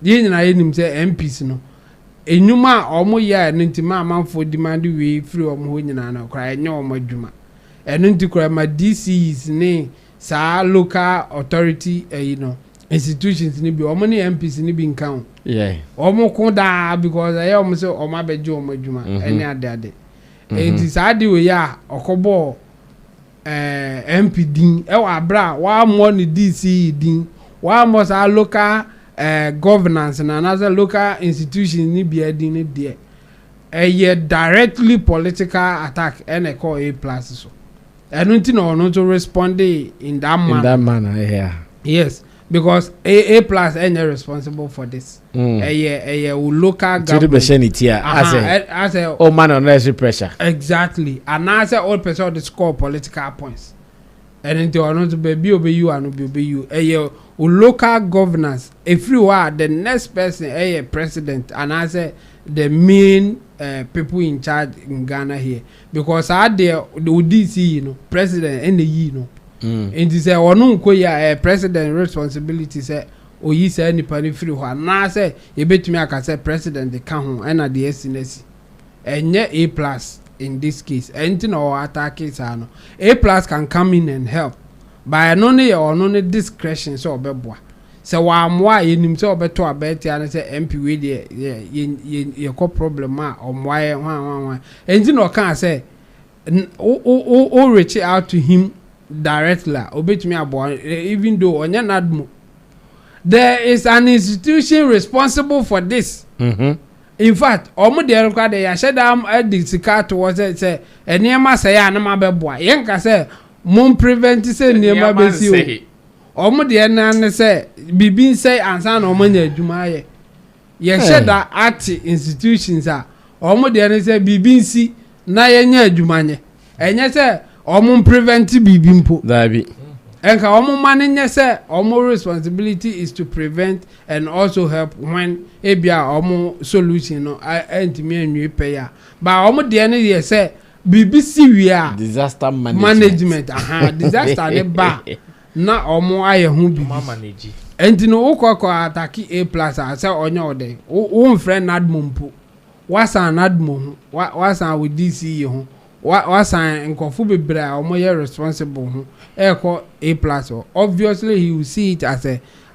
ye nyina ye nim say MPs no enyuma omo ya enti ma amanfo demand we free omo ho nyina na kra enye omo adwuma enti kra ma DCs ne sa local authority institutions ni bi omo ne MPs ni bi nkan omo ko da because omo say omo abeje omo adwuma ene ade enti sa de we ya okobo MP din e wa bra wa mo ni DC din wa mo sa local governance na another local institution ni bi din ni there ye directly political attack and e call A plus so enunti no no to respond in that manner yes because A plus any responsible for this local government as a oh man unnecessary pressure exactly and as a all person the score political points and into or not to be obey you and obey you local governance everywhere the next person president and as the main people in charge in Ghana here because I there the DC president and the and say onu nko ya president responsibility say oyi say nipa ni free ho na say e betumi aka say president dey kan ho and the SNS enye A plus in this case anything or attack is no A plus can come in and help by no ne or no ne discretion so obeboa say wa amwa yenim say obeto abeti an say MP we dey ye ko problem a omwa hwan anything no can say o reach out to him directly obetumi abo even though onya nadmo there is an institution responsible for this in fact omo de rekwa de ya sheda edi sika to was say enema say ya na mabeboa yen ka say mum prevent say enema be si o omo de na ne say bibi say ansa na omo nya adwuma ye sheda at institutions a omo de ne say bibi si na ye nya adwuma nye enye say omo prevent bibi mpo dabi enka omo manage say omo responsibility is to prevent and also help when ebia omo solution no entimi anwie pay ya ba omo de ne ye say BBC we are disaster management disaster ne ba na omo aye hu bi manage enti no ukoko attack A+ say onye ode wo friend nadmompo wasan nadmo wasan with DC ho wasan nkofo bebre a omo ye responsible ho eko A+ obviously he will see it as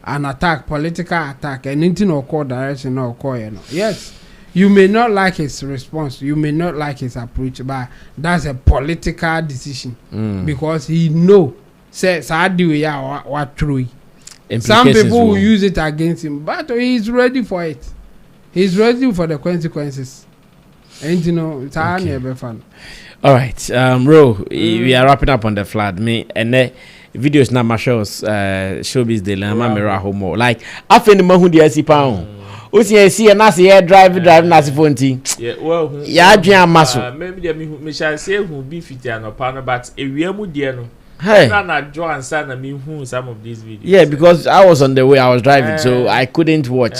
an attack, political attack, and into no core direction or core, you know. Yes, you may not like his response, you may not like his approach, but that's a political decision because he know says I do what true. Some people will use it against him, but he's ready for it. He's ready for the consequences. And you know, it's never fun. All right, we are wrapping up on the flood. Me and videos na my shows showbiz daily na mirror home like after the mahu dia si pound o si na se drive na se phone ti yeah well ya adwen amaso maybe there me shall say who be fit and upon but ewiamu dia no hey na draw and sign na me who some of these videos yeah because I was on the way I was driving so I couldn't watch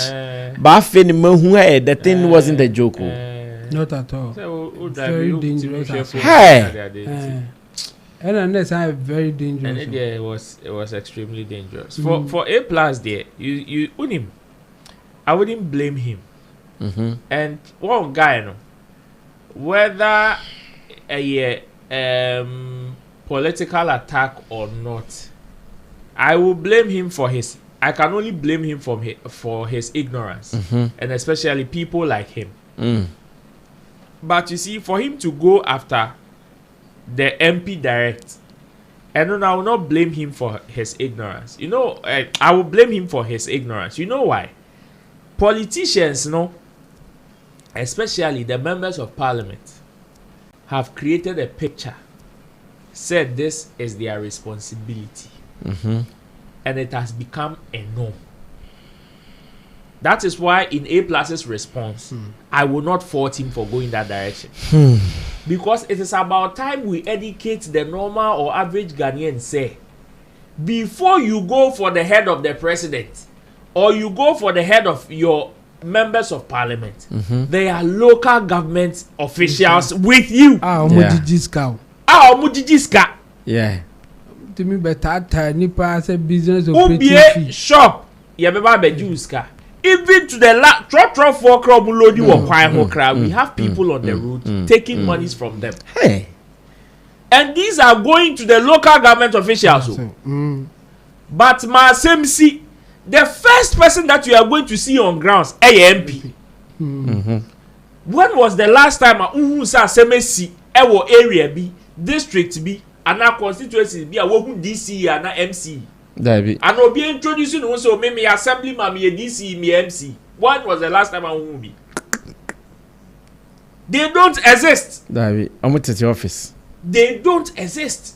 but after the mahu the thing wasn't a joke not at all so very dangerous hey and that's very dangerous. And it was extremely dangerous. For A+ there, you him. I wouldn't blame him. And one guy, no, whether a political attack or not, I will blame him for his. I can only blame him for his ignorance, and especially people like him. But you see, for him to go after the MP direct, and then I will not blame him for his ignorance. You know, I will blame him for his ignorance. You know why? Politicians, no, especially the members of parliament, have created a picture, said this is their responsibility, and it has become a norm. That is why in A+'s response, I will not fault him for going that direction. Because it is about time we educate the normal or average Ghanaian say, before you go for the head of the president, or you go for the head of your members of parliament, they are local government officials with you. Yeah. To me, better nipa say business operating shop. Even to the trot for crowd we have people on the road taking monies from them. Hey. And these are going to the local government officials. But Sammy, the first person that you are going to see on grounds, MP. When was the last time Sammy ewo area B, district B, and our constituency B, a DC and MC? David. And will be introducing also me assemblyman, me DC, me MC. When was the last time I will be? They don't exist. David, I'm at the office. They don't exist.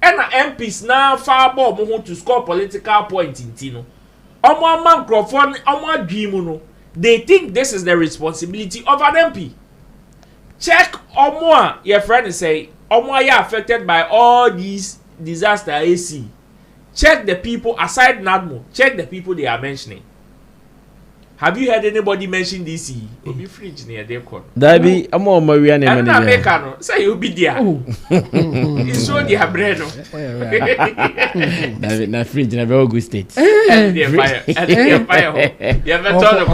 And MPs now far more to score political points in Tino. Omo microphone, omo dream. They think this is the responsibility of an MP. Check omo, your friend is say, omo are affected by all these disaster AC. Check the people aside Nadmo. Check the people they are mentioning. Have you heard anybody mention DC? Will be fridge near their corner. Dabi, I'm on Maria name. I'm not American. Say you'll be there. It's so they have bread. David, na fridge na very good state. And the fire. You have told the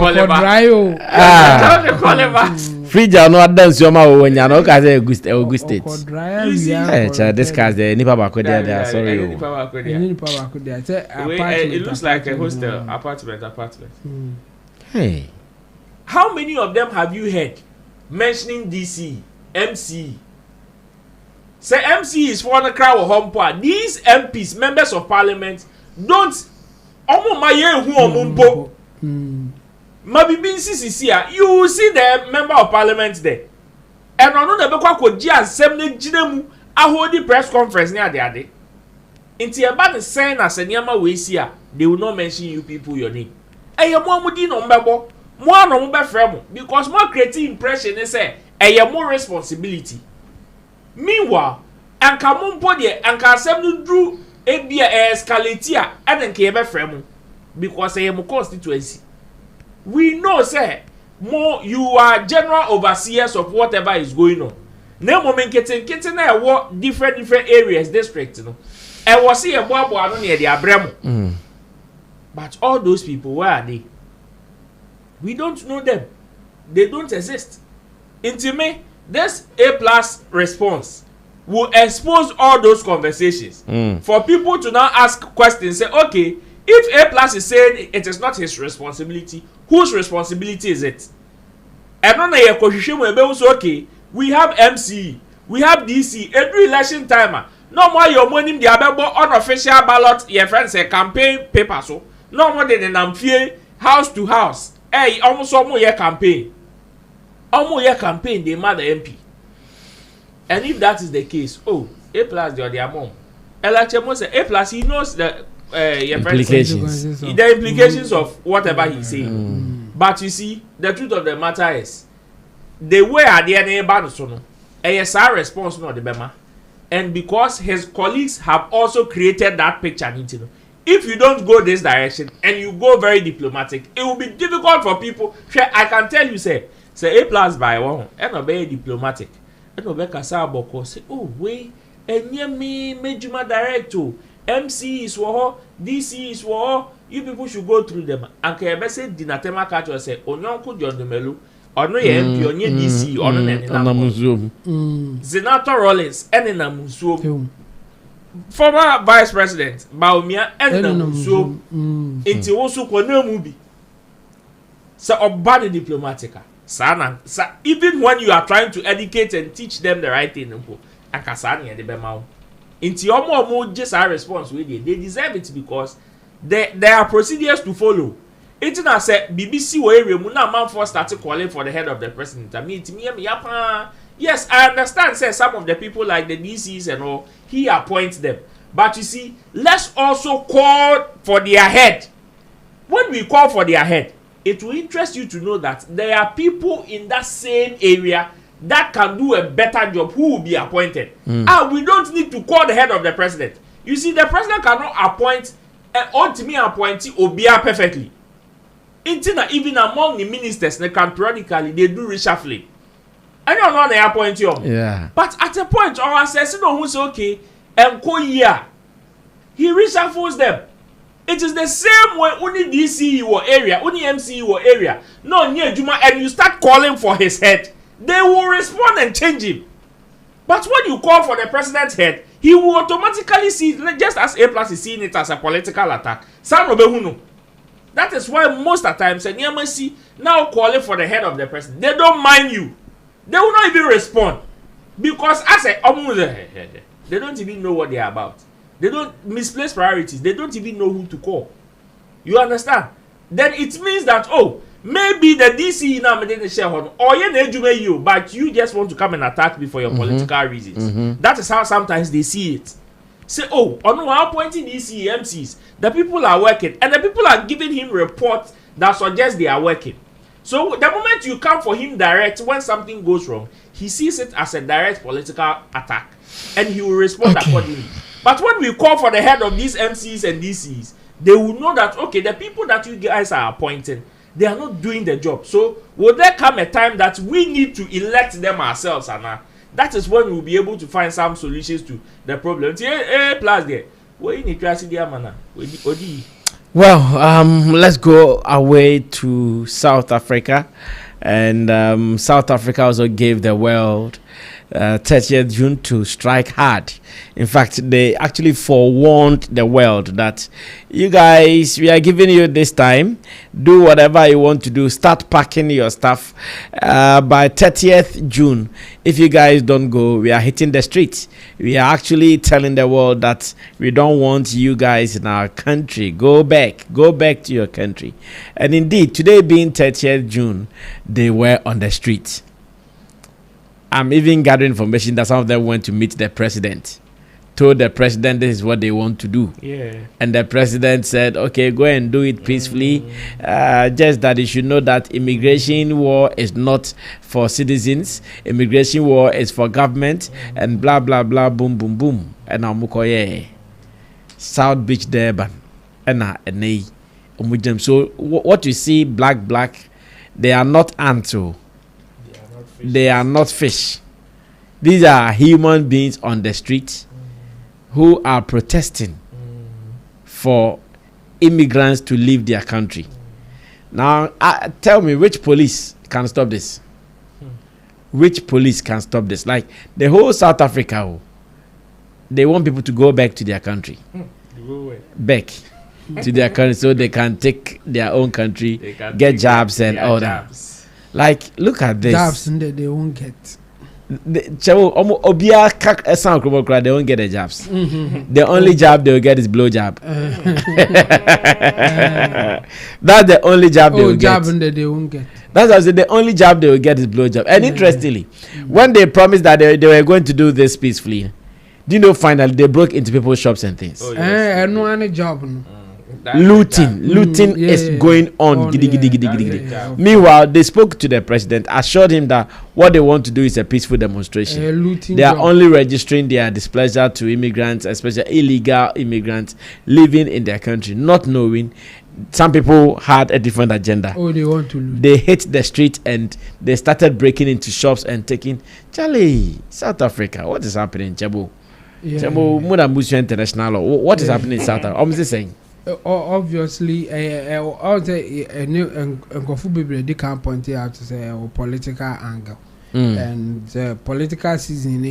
call about. Fridge are not dance your ma when you know cause a good state. Hey, this cause the nipa bako there. Sorry. It looks like a hostel apartment. Hey, how many of them have you heard mentioning DC, MC? Say MC is for the crowd of home part. These MPs, members of parliament, don't. Maybe being CCC, you will see the member of parliament there. And on the Bekwa Koji and Semne Jinemu, I hold the press conference near the day. Into about the sign as a Nyama we see, they will not mention you people your name. And your mom would no member, more no member frame, because more creative impression is a more responsibility. Meanwhile, and come on body and can send drew a beer escalator and then came a frame because I am a constituency. We know, sir, more you are general overseers of whatever is going on. No moment kitten I walk different areas, districts, you know. I was see a boy near the Abramo. But all those people, where are they? We don't know them. They don't exist. Into me, this A+ response will expose all those conversations for people to now ask questions. Say, okay, if A+ is saying it is not his responsibility, whose responsibility is it? And on a question we say, okay, we have MC, we have DC, every election timer. No more your money, the abebo unofficial ballot, your friends say campaign paper so. No more than an fear house to house. Hey, almost all more your campaign. Almost your campaign, they mad the MP. And if that is the case, oh, A+ the other mom. Election say A+, he knows the implications. The implications of whatever he's saying. But you see, the truth of the matter is, the way at the end about the ASR response not the Bema. And because his colleagues have also created that picture, if you don't go this direction and you go very diplomatic, it will be difficult for people. I can tell you, say A+ by one, and obey diplomatic. And obey Kasaboko say, oh, wait, and near me, Majuma director, MC is war, DC is war, you people should go through them. And Kebe said, Dinatema Catcher say, Onyanko John de Melu, or no MP, or near DC, or no Senator Rollins, and in a museum. Former Vice President Baumia and Namuso into also Kono movie. So obadi diplomatica. Sana even when you are trying to educate and teach them the right thing, and Kasani and the Bemau. Into your more just our response with it. They deserve it because there are procedures to follow. It's not said BBC where Muna man for started calling for the head of the president. I mean, yes, I understand, say some of the people like the DCs and all, he appoints them. But you see, let's also call for their head. When we call for their head, it will interest you to know that there are people in that same area that can do a better job who will be appointed. We don't need to call the head of the president. You see, the president cannot appoint an ultimate appointee Obia perfectly. Even among the ministers, they can periodically they do reshuffling. I don't know they appoint you. Yeah. But at a point, our assessing on who's okay, and year, he reshuffles them. It is the same way only DC or area, only MC or area. No, near Juma, and you start calling for his head, they will respond and change him. But when you call for the president's head, he will automatically see, just as A+ is seeing it as a political attack. That is why most of the time, Nyamasi now calling for the head of the president. They don't mind you. They will not even respond. Because as they don't even know what they are about. They don't misplace priorities. They don't even know who to call. You understand? Then it means that, oh, maybe the DC now made the shareholder, or you, but you just want to come and attack me for your political reasons. That is how sometimes they see it. Say, oh, on one appointing DC MCs, the people are working, and the people are giving him reports that suggest they are working. So the moment you come for him direct, when something goes wrong, he sees it as a direct political attack, and he will respond accordingly. But when we call for the head of these MCs and DCs, they will know that, okay, the people that you guys are appointing, they are not doing the job. So will there come a time that we need to elect them ourselves, Anna? That is when we'll be able to find some solutions to the problem. Plus there, well, let's go away to South Africa. And South Africa also gave the world 30th June to strike hard. In fact, they actually forewarned the world that you guys, we are giving you this time. Do whatever you want to do. Start packing your stuff. By 30th June, if you guys don't go, we are hitting the streets. We are actually telling the world that we don't want you guys in our country. Go back to your country. And indeed, today being 30th June, they were on the streets. I'm even gathering information that some of them went to meet the president, told the president this is what they want to do. Yeah. And the president said, okay, go and do it peacefully. Just that you should know that immigration war is not for citizens. Immigration war is for government and blah, blah, blah, boom, boom, boom. And I'm South Beach, Durban. So what you see, black, they are not ants. They are not fish. These are human beings on the street who are protesting for immigrants to leave their country. Now, tell me, which police can stop this? Which police can stop this? Like the whole South Africa, they want people to go back to their country. Back to their country so they can take their own country, get jobs and all that. Like, look at this. Jobs they won't get. They won't get the jobs. The only job they will get is blow job. That's the only job they will get. They won't get. That's what the only job they will get is blow job. And interestingly, when they promised that they were going to do this peacefully, do you know finally they broke into people's shops and things? Oh, yes. No any job. No. Looting is going on. Meanwhile, they spoke to the president, assured him that what they want to do is a peaceful demonstration. They are only registering their displeasure to immigrants, especially illegal immigrants living in their country, not knowing some people had a different agenda. Oh, they want to loot. They hit the street and they started breaking into shops and taking. Charlie, South Africa, what is happening, Chabo? Chabo, Mudamusha International Law. What is happening in South Africa? I'm just saying. Obviously, all the new and they can point it out to say a political angle, and the political season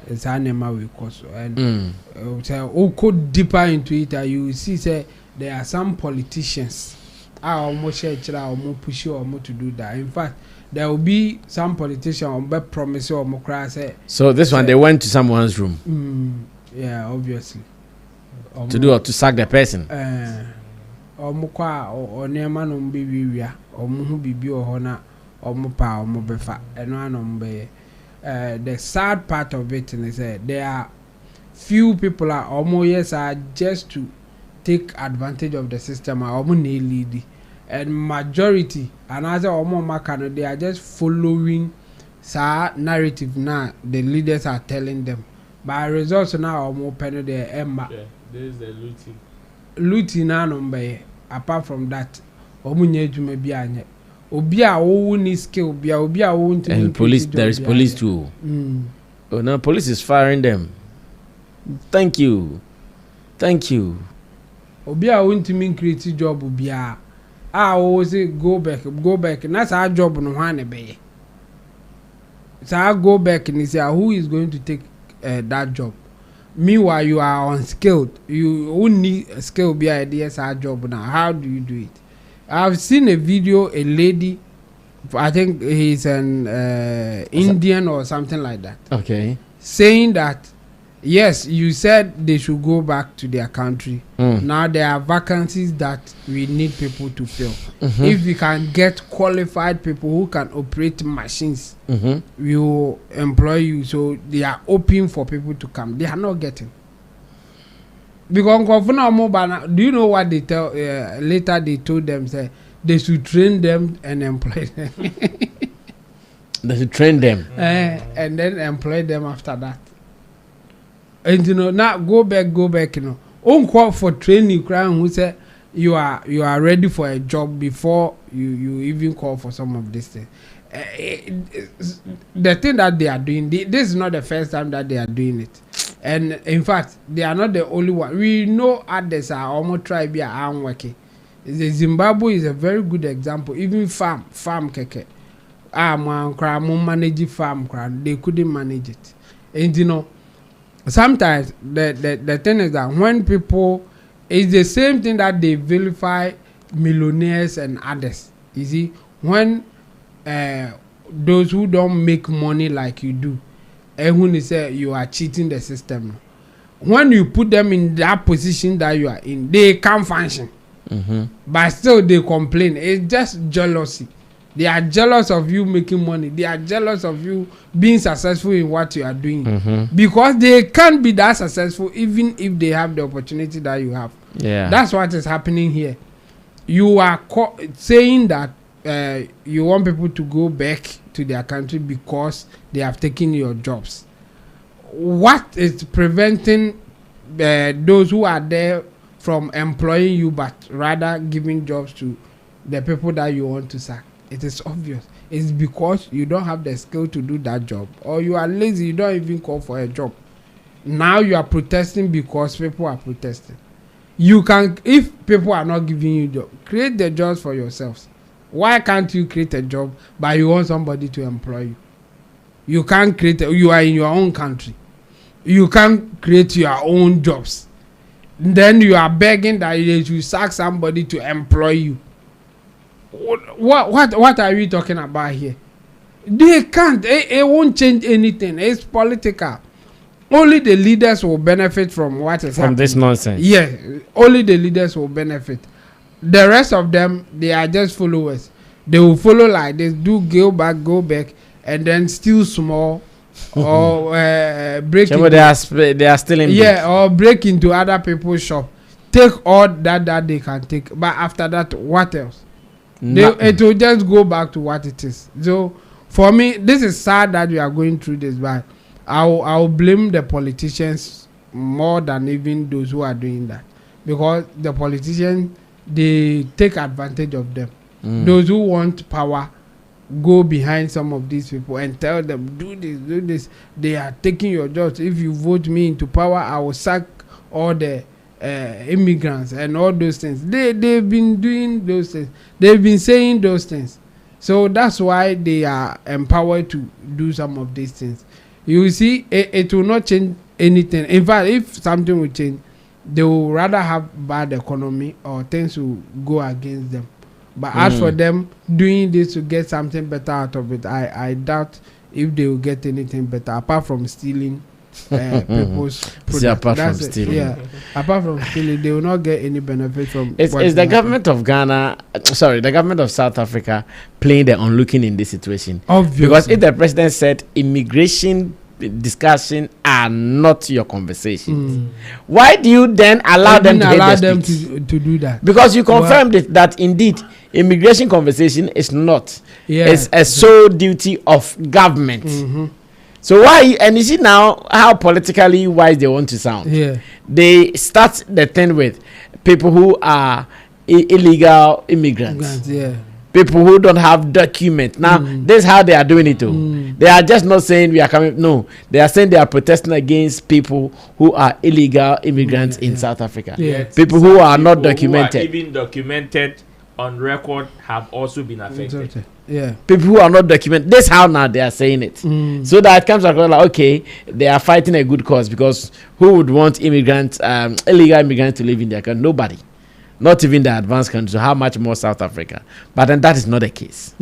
is animal we cause, and so could deeper into it, you see say there are some politicians almost share or more push or more to do that. In fact, there will be some politician or be promise or more crass. So this one they went to someone's room. Yeah, obviously. To do or to sack the person. Omukwa or nearman on baby, or muhu bibi or hona, or mupa or mubefa, and one on be. The sad part of it is that there are few people are almost yes are just to take advantage of the system are almost lead, and majority and as almost makano they are just following sad narrative now the leaders are telling them. By results now almost penny there Emma. This is the looting. Looting number. Apart from that, omunye jume bianye. Obia who need skill, obia won't. And police, there is police too. Oh no, police is firing them. Thank you. Obia won't mean create job obia. Always say go back. And that's our job no one be. So I go back and say who is going to take that job. Meanwhile, you are unskilled. You only need a skill be ideas our job now. How do you do it? I've seen a video, a lady, I think he's an Indian or something like that. Okay. Saying that, yes, you said they should go back to their country. Now there are vacancies that we need people to fill. If we can get qualified people who can operate machines, we will employ you. So they are open for people to come. They are not getting. Because do you know what they tell? Later they told them say they should train them and employ them. They should train them and then employ them after that. And you know, now go back, you know. Don't call for training crime who say you are ready for a job before you even call for some of this thing. The thing that they are doing, this is not the first time that they are doing it. And in fact, they are not the only one. We know others are almost tribe working. The Zimbabwe is a very good example. Even farm keke. manage farm, they couldn't manage it. And you know, sometimes the thing is that when people, it's the same thing that they vilify millionaires and others. You see, when those who don't make money like you do, and when they say you are cheating the system, when you put them in that position that you are in, they can't function. But still they complain. It's just jealousy. They are jealous of you making money. They are jealous of you being successful in what you are doing, because they can't be that successful even if they have the opportunity that you have. Yeah, that's what is happening here. You are saying that you want people to go back to their country because they have taken your jobs. What is preventing those who are there from employing you, but rather giving jobs to the people that you want to sack? It is obvious. It's because you don't have the skill to do that job, or you are lazy. You don't even call for a job. Now you are protesting because people are protesting. You can, if people are not giving you job, create the jobs for yourselves. Why can't you create a job but you want somebody to employ you? You can't create. You are in your own country. You can't create your own jobs. Then you are begging that you should sack somebody to employ you. What are we talking about here? They can't. It won't change anything. It's political. Only the leaders will benefit from what is happening. From this nonsense. Yeah, only the leaders will benefit. The rest of them, they are just followers. They will follow like this, go back, and then steal small, or break. Into, they are stealing. Yeah, or break into other people's shop. Take all that they can take. But after that, what else? It will just go back to what it is. So for me, this is sad that we are going through this, but I'll blame the politicians more than even those who are doing that, because the politicians, they take advantage of them. Those who want power go behind some of these people and tell them, do this. They are taking your jobs. If you vote me into power, I will sack all the immigrants and all those things. They've been doing those things. They've been saying those things. So that's why they are empowered to do some of these things. You see, it will not change anything. In fact, if something will change, they will rather have bad economy or things will go against them. But as for them doing this to get something better out of it, I doubt if they will get anything better apart from stealing people's products. Apart from stealing. Yeah, apart from stealing, they will not get any benefit from. It's the government of Ghana, the government of South Africa playing the onlooking in this situation. Obviously. Because if the president said immigration discussion are not your conversations, why do you then allow them to do that? Because you confirmed that indeed immigration conversation is not. It's a sole duty of government. So why, and you see now how politically wise they want to sound. They start the thing with people who are illegal immigrants. People who don't have documents. Now, this is how they are doing it too. They are just not saying we are coming. No, they are saying they are protesting against people who are illegal immigrants in South Africa. People who are not documented. Who are even documented on record have also been affected. People who are not documented. This is how now they are saying it. So that it comes across like, okay, they are fighting a good cause, because who would want immigrants, illegal immigrants to live in their country? Nobody. Not even the advanced countries. So how much more South Africa? But then that is not the case.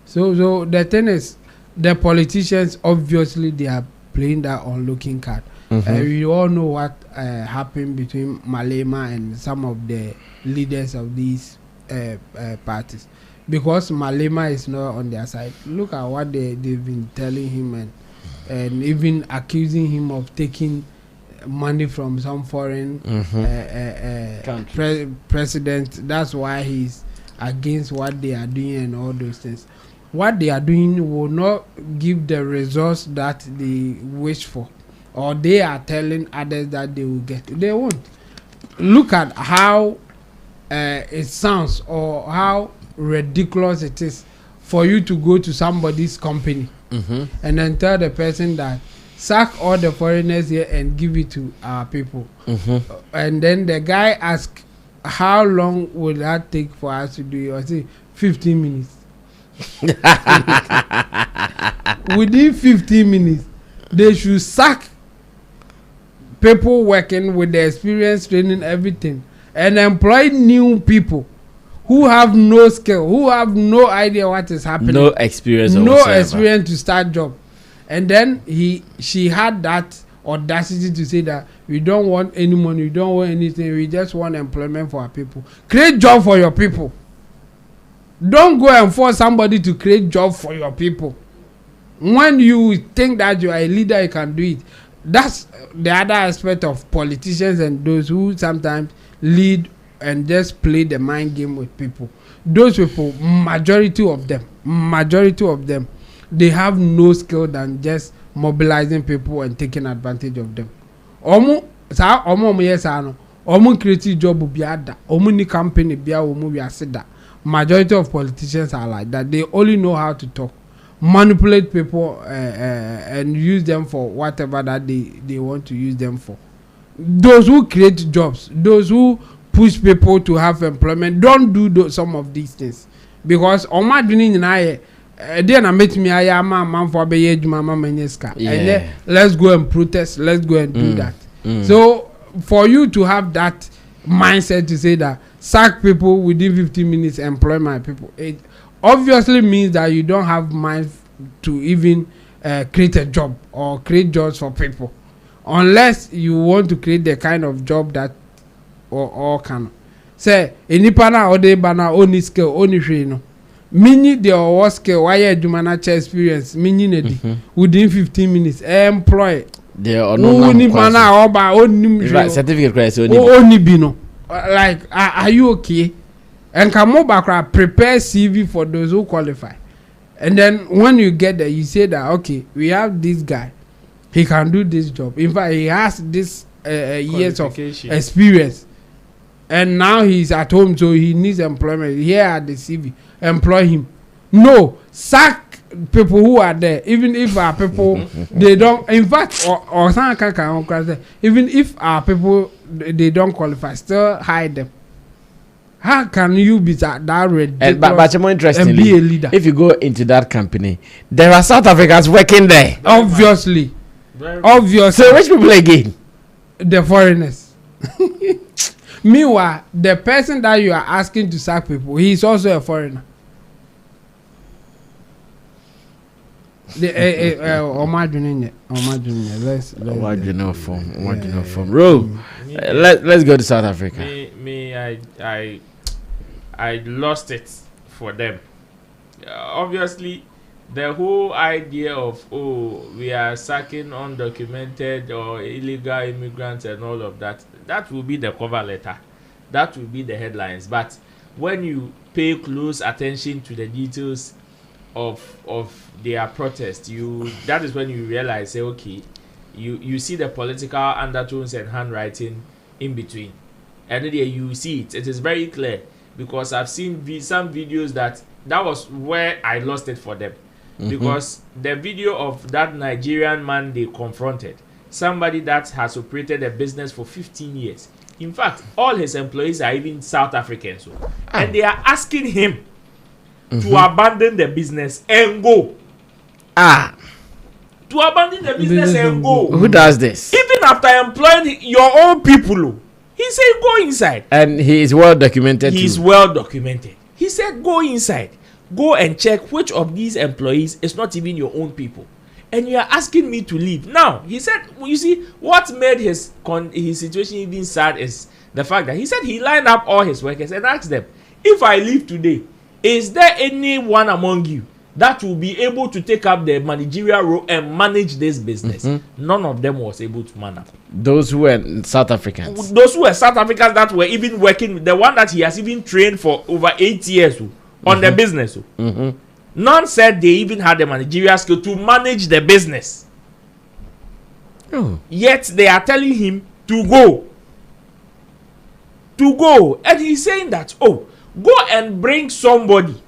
So the thing is, the politicians, obviously they are playing that onlooking card. We all know what happened between Malema and some of the leaders of these parties, because Malema is not on their side. Look at what they've been telling him, and even accusing him of taking money from some foreign president. That's why he's against what they are doing and all those things. What they are doing will not give the results that they wish for, or they are telling others that they will get. They won't. Look at how it sounds, or how ridiculous it is for you to go to somebody's company and then tell the person that sack all the foreigners here and give it to our people. And then the guy asks, how long will that take for us to do it? I say 15 minutes. Within 15 minutes, they should sack people working with the experience, training, everything, and employ new people who have no skill, who have no idea what is happening, no experience to start job. And then she had that audacity to say that we don't want any money, we don't want anything, we just want employment for our people. Create job for your people. Don't go and force somebody to create job for your people. When you think that you are a leader, you can do it. That's the other aspect of politicians and those who sometimes lead and just play the mind game with people. Those people, majority of them, they have no skill than just mobilizing people and taking advantage of them. Create job biada. Ni company biada. Majority of politicians are like that. They only know how to talk, manipulate people, and use them for whatever that they want to use them for. Those who create jobs, those who push people to have employment, don't do some of these things. Because then I met me man for and let's go and protest, let's go and do that. So for you to have that mindset to say that sack people within 15 minutes, employ my people, it obviously means that you don't have mind to even create a job or create jobs for people, unless you want to create the kind of job that or can say any pana or de bana only skill only no meaning the or skill why you man experience meaning within 15 minutes employ there or no mana oba only certificate price only bino like are you okay? And come back prepare CV for those who qualify, and then when you get there you say that okay, we have this guy, he can do this job, in fact he has this years of experience, and now he's at home so he needs employment. Here at the CV, employ him. No, sack people who are there, even if our people they don't, in fact or some can even if our people they don't qualify, still hide them. How can you be that ridiculous but more interestingly, and be a leader? If you go into that company, there are South Africans working there. Obviously. So which people again? The foreigners. Meanwhile, the person that you are asking to sack people, he is also a foreigner. Let's go to South Africa. I lost it for them. Obviously, the whole idea of we are sacking undocumented or illegal immigrants and all of that will be the cover letter, that will be the headlines. But when you pay close attention to the details of their protest, that is when you realize, say, okay, you see the political undertones and handwriting in between, and then you see it is very clear, because I've seen some videos that was where I lost it for them. Because the video of that Nigerian man they confronted, somebody that has operated a business for 15 years. In fact, all his employees are even South Africans. And they are asking him to abandon the business and go. To abandon the business and go. Who does this? Even after employing your own people. He said go inside. And he is well documented. He is well documented. He said go inside. Go and check which of these employees is not even your own people. And you are asking me to leave. Now, he said, you see, what made his situation even sad is the fact that he said he lined up all his workers and asked them, if I leave today, is there anyone among you that will be able to take up the managerial role and manage this business? None of them was able to manage. Those who were South Africans. Those who were South Africans that were even working, the one that he has even trained for over 8 years on the business. None said they even had the managerial skill to manage the business. Yet they are telling him to go. And he's saying that, go and bring somebody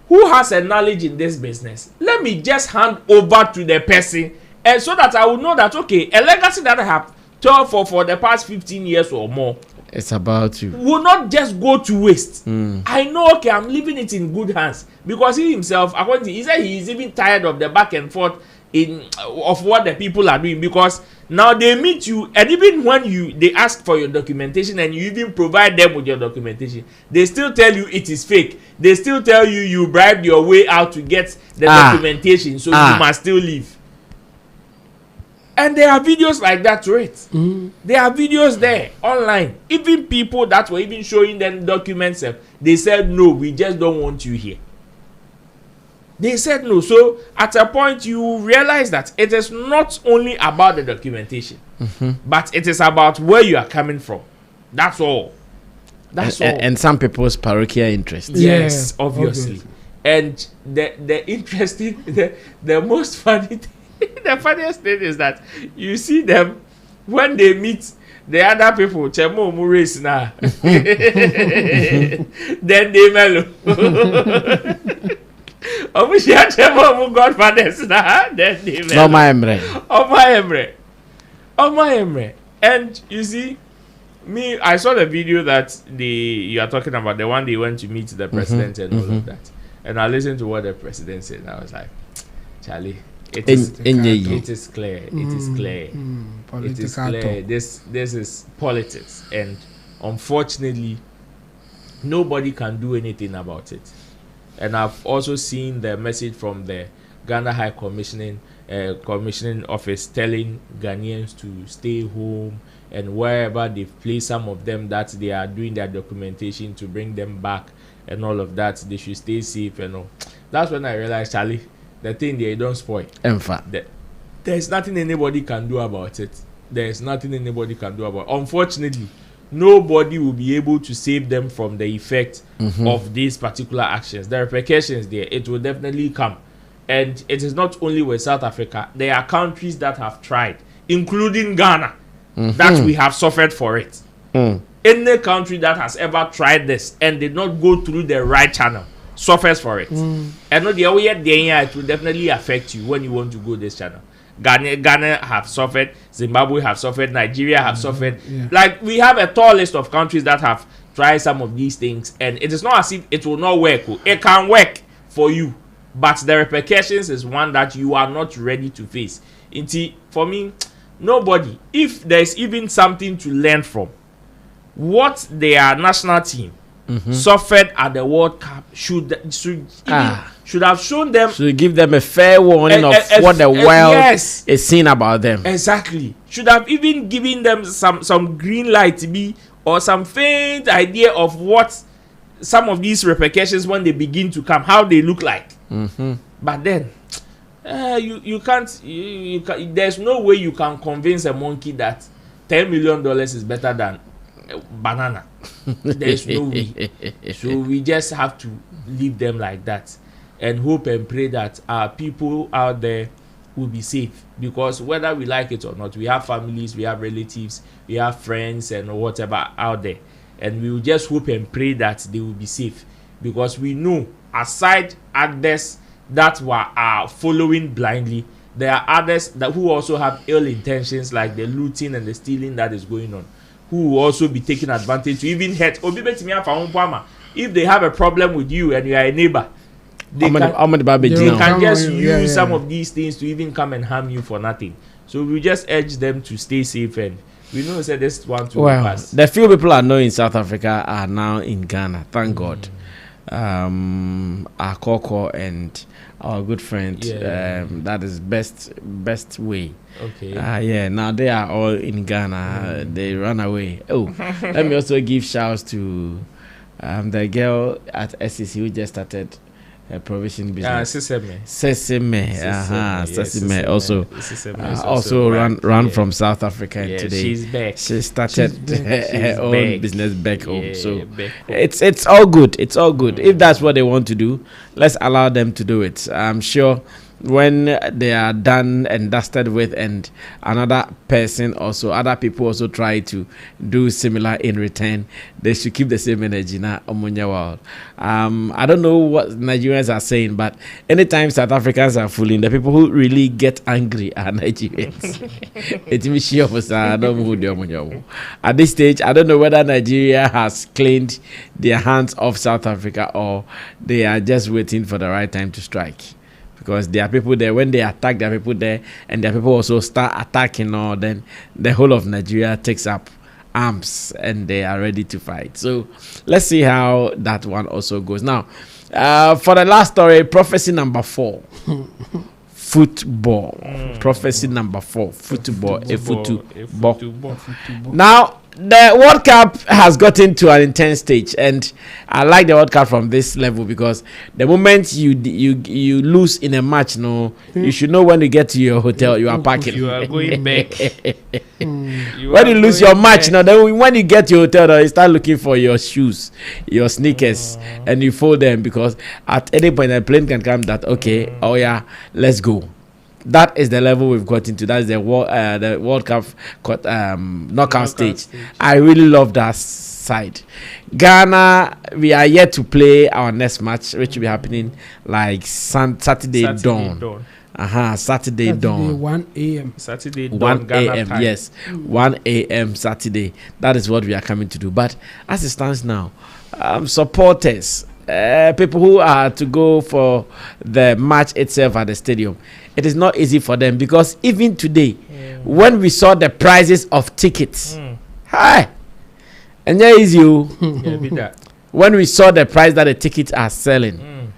who has a knowledge in this business. Let me just hand over to the person, and so that I will know that, okay, a legacy that I have told for the past 15 years or more It's about you. Will not just go to waste. I know, okay, I'm leaving it in good hands, because he himself, according to, he said he is even tired of the back and forth of what the people are doing, because now they meet you, and even when they ask for your documentation and you even provide them with your documentation, they still tell you it is fake. They still tell you you bribed your way out to get the documentation, so you must still leave. And there are videos like that to it. There are videos there online. Even people that were even showing them documents, they said, no, we just don't want you here. They said no. So at a point you realize that it is not only about the documentation, but it is about where you are coming from. That's all. That's all. And some people's parochial interest. Yes, obviously. And the interesting, the most funny thing, the funniest thing is that you see them when they meet the other people, Chemo Murace now. Then they mellow. Omushia Chemo Godfathers now. Then they mellow. Oma Emre. And you see, me, I saw the video that you are talking about, the one they went to meet the president and all of that. And I listened to what the president said, and I was like, Charlie, it is clear. It is clear. It is clear. This is politics, and unfortunately, nobody can do anything about it. And I've also seen the message from the Ghana High Commissioning Office telling Ghanaians to stay home, and wherever they've placed some of them that they are doing their documentation to bring them back and all of that, they should stay safe and all. That's when I realized, Charlie, the thing they don't spoil. In fact, there's nothing anybody can do about it. Unfortunately, nobody will be able to save them from the effect of these particular actions. The repercussions there, it will definitely come. And it is not only with South Africa. There are countries that have tried, including Ghana, that we have suffered for it. Any country that has ever tried this and did not go through the right channel suffers for it. And no, the way it will definitely affect you when you want to go this channel. Ghana have suffered, Zimbabwe have suffered, Nigeria have suffered. Like, we have a tall list of countries that have tried some of these things, and it is not as if it will not work. It can work for you, but the repercussions is one that you are not ready to face. For me, nobody, if there's even something to learn from what their national team suffered at the World Cup, should have shown them, should give them a fair warning of what the world is saying about them. Exactly. Should have even given them some green light to be, or some faint idea of what some of these repercussions, when they begin to come, how they look like. But then you can't, there's no way you can convince a monkey that $10 million is better than banana. There's no way. So we just have to leave them like that and hope and pray that our people out there will be safe, because whether we like it or not, we have families, we have relatives, we have friends and whatever out there, and we will just hope and pray that they will be safe, because we know, aside others that are following blindly, there are others that who also have ill intentions, like the looting and the stealing that is going on, who will also be taking advantage to even hurt. If they have a problem with you and you are a neighbor, they can just use some of these things to even come and harm you for nothing. So we just urge them to stay safe, and we know that this one to pass. The few people I know in South Africa are now in Ghana, thank God. Our Koko and our good friend, that is best way. Okay. Now they are all in Ghana. They run away. Let me also give shouts to the girl at SEC who just started a provision business. Sesame. Also run from South Africa, and today she's back. She started her own business back home. So it's all good. It's all good. If that's what they want to do, let's allow them to do it. I'm sure when they are done and dusted with, and another person also, other people also try to do similar in return, they should keep the same energy. I don't know what Nigerians are saying, but anytime South Africans are fooling, the people who really get angry are Nigerians. At this stage, I don't know whether Nigeria has cleaned their hands off South Africa, or they are just waiting for the right time to strike. Because there are people there, when they attack, there are people there, and there are people also start attacking, or then the whole of Nigeria takes up arms and they are ready to fight. So let's see how that one also goes. Now, for the last story, prophecy number 4. Football. Prophecy number 4. Football. Football. Now, the World Cup has gotten to an intense stage, and I like the World Cup from this level, because the moment you lose in a match, you should know when you get to your hotel, you are packing. You are going back. When you lose your match, then when you get to your hotel, you start looking for your shoes, your sneakers, and you fold them, because at any point a plane can come that let's go. That is the level we've got into. That's the World Cup knockout stage. I really love that side. Ghana, we are yet to play our next match, which will be happening like Saturday dawn. Saturday dawn. 1 a.m. Saturday dawn. 1 a.m. Yes, 1 a.m. Saturday. That is what we are coming to do. But as it stands now, supporters, people who are to go for the match itself at the stadium, it is not easy for them, because even today, when we saw the prices of tickets, and there is when we saw the price that the tickets are selling,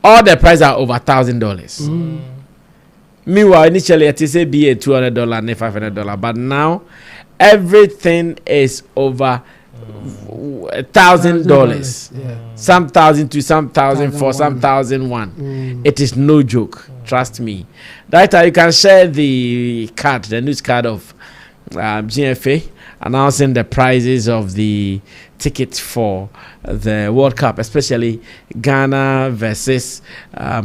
all the prices are over $1,000. Meanwhile, initially it is be a $200 and $500, but now everything is over $1,000. Some $1,002, some $1,004, some $1,001. It is no joke. Trust me. That you can share the news card of GFA announcing the prices of the tickets for the World Cup, especially Ghana versus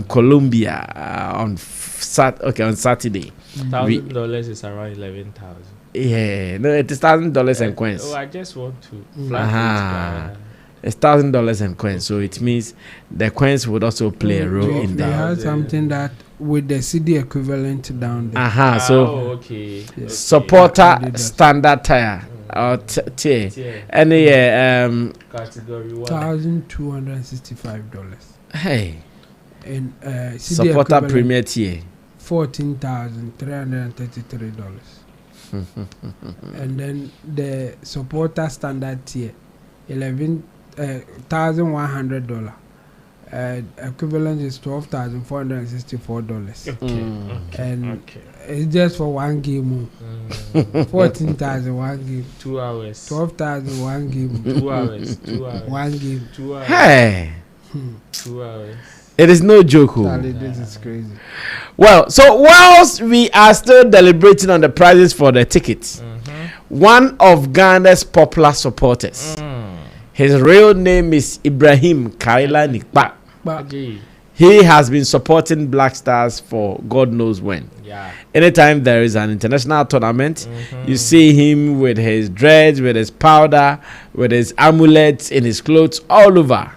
Colombia on Saturday. $1,000 is around 11,000. Yeah, no, it is $1,000 and coins. Oh, I just want to flat it's $1,000 and coins, so it means the coins would also play a role in that. They that. have something that with the CD equivalent down there. Supporter standard tire or tier. Any category 1. $1,265. Hey. And CD supporter premier tier. $14,333. And then the supporter standard tier, $11,100. Equivalent is $12,464. It's just for one game. 14,000 one game. 2 hours. 12,000 one game. 2 hours. 2 hours. One game. 2 hours. Hey. 2 hours. It is no joke. Charlie, this is crazy. Well, so whilst we are still deliberating on the prices for the tickets, one of Ghana's popular supporters, his real name is Ibrahim Kaila Nikpa. He has been supporting Black Stars for God knows when. Anytime there is an international tournament, you see him with his dreads, with his powder, with his amulets, in his clothes, all over.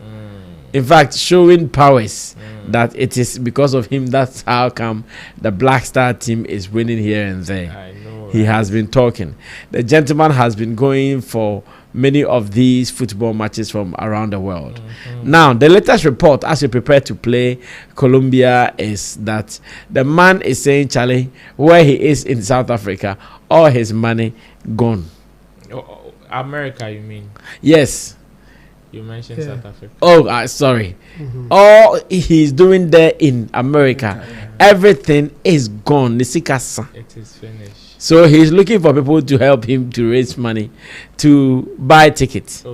In fact, showing powers that it is because of him. That's how come the Black Star team is winning here and there. I know, he has been talking. The gentleman has been going for many of these football matches from around the world. Now, the latest report, as we prepare to play Colombia, is that the man is saying, Charlie, where he is in South Africa, all his money gone. America, you mean? Yes. You mentioned South Africa. Oh, sorry. All he's doing there in America, everything is gone. It is finished. So he's looking for people to help him to raise money to buy tickets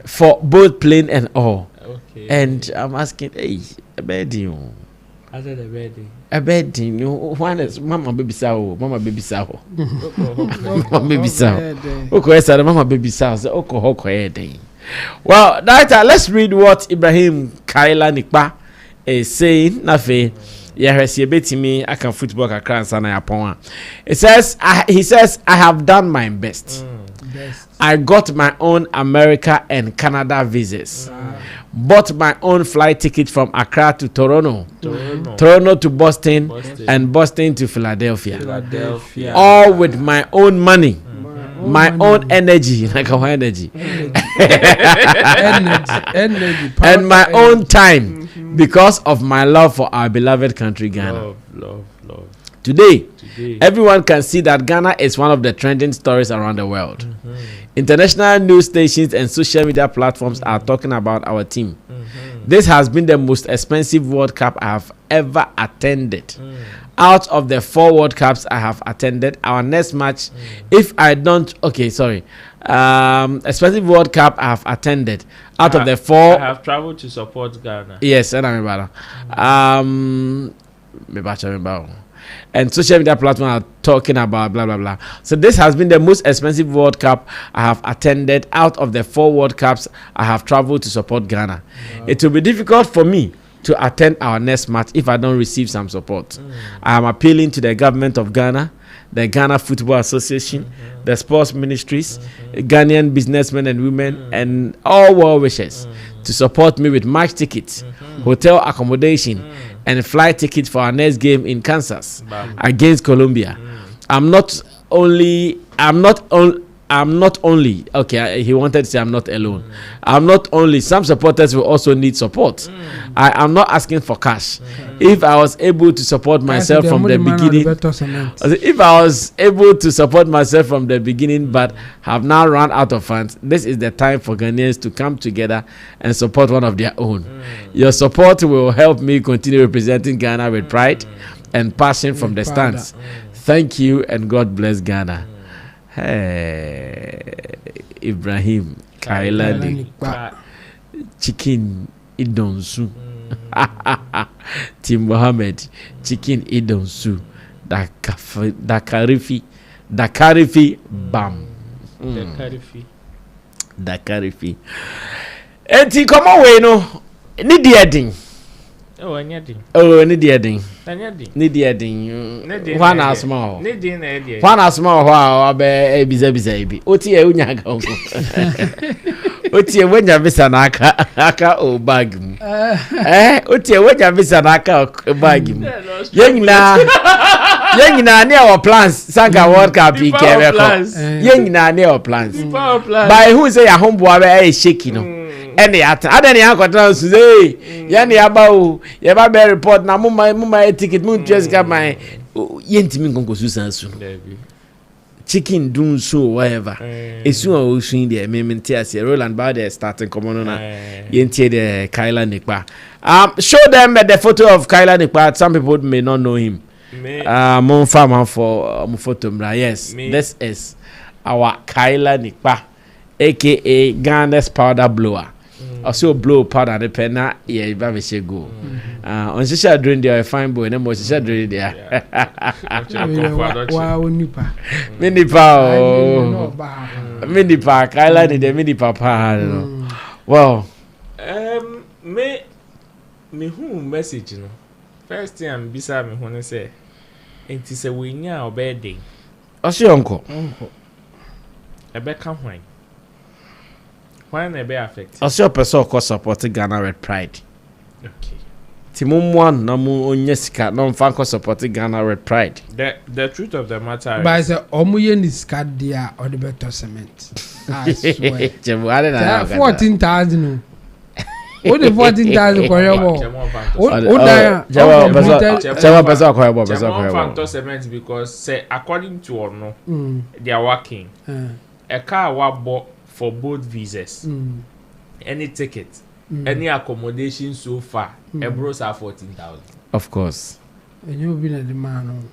for both plane and all. Okay. And I'm asking, hey, a bedding. Other the bedding. A bedding. One is Mama baby sow, Mama baby sow. Mama baby sow. Okay, Mama baby sow. Okay, well, let's read what Ibrahim Kaila Nikpa is saying. Nafe, Yeah, he betimi I can football kakra sana yapon. He says I have done my best. I got my own America and Canada visas. Bought my own flight ticket from Accra to Toronto to Boston, and Boston to Philadelphia. All with my own money. My own energy, like our energy, and my own time, because of my love for our beloved country, Ghana. Love. Today, everyone can see that Ghana is one of the trending stories around the world. International news stations and social media platforms are talking about our team. This has been the most expensive World Cup I have ever attended. Out of the 4 World Cups I have attended, our next match, expensive World Cup I have attended. Out of the 4, I have traveled to support Ghana. Yes, and I'm about and social media platforms are talking about blah blah blah. So this has been the most expensive World Cup I have attended. Out of the 4 World Cups I have traveled to support Ghana. It will be difficult for me to attend our next match if I don't receive some support. I am appealing to the government of Ghana, the Ghana Football Association, the sports ministries, Ghanaian businessmen and women, and all well wishers to support me with match tickets, hotel accommodation, and flight tickets for our next game in Kansas against Colombia. I'm not only okay, he wanted to say I'm not alone. I'm not only, some supporters will also need support. I am not asking for cash. If I was able to support myself from the beginning, but have now run out of funds, this is the time for Ghanaians to come together and support one of their own. Your support will help me continue representing Ghana with pride and passion from the stands. Thank you, and God bless Ghana. Hey, Ibrahim Kailani Chicken Idonsu Tim Mohammed Chicken Idonsu Dakarifi Bam Dakarifi Enti come away no ni deading. Oh, anyading. Oh, ni deading. Anyading. Ni deading. One as small. Ni din na deading. One as small wa be biza ebi. Oti e unya ga onko. Oti e wenya bisa na aka o bag mu. Oti e wenya bisa na aka bag mu. Yengina ne our plans Sanga World Cup ikere ko. Yengina ne our plans. By who say ya homeboy be shaky no. Any adani akwata suze yani abawo ye ba be report na muma ticket mu just got my yentimi nkonko susansu chicken dun so whatever esu o sun there mementi as Roland ba the starting common na yenti the Kyla Nikpa. Show them the photo of Kyla Nikpa. Some people may not know him. Mon farmer for photo mra. Yes, this is our Kyla Nikpa, aka Ghana's powder blower. Also blow powder the penna yeah ba she go on social during the fine boy no more social during there wow nipa minipa Kyla ni the minipa pa no well me who message no first time bisa me who say enti say we nya obede also uncle ebe ka hwan. Why not be affected? Also, your person of course supporting Ghana with pride. Okay. Timumwan namu onyesika no mfanko supporting Ghana with pride. The truth of the matter. But I say omuye ni skadia or the better cement. I swear. 14,000. What the 14,000 for your wall? Cement because say according to or no, they are working. A car wa for both visas, any ticket, any accommodation so far, bros are 14,000. Of course. And you've been a demand.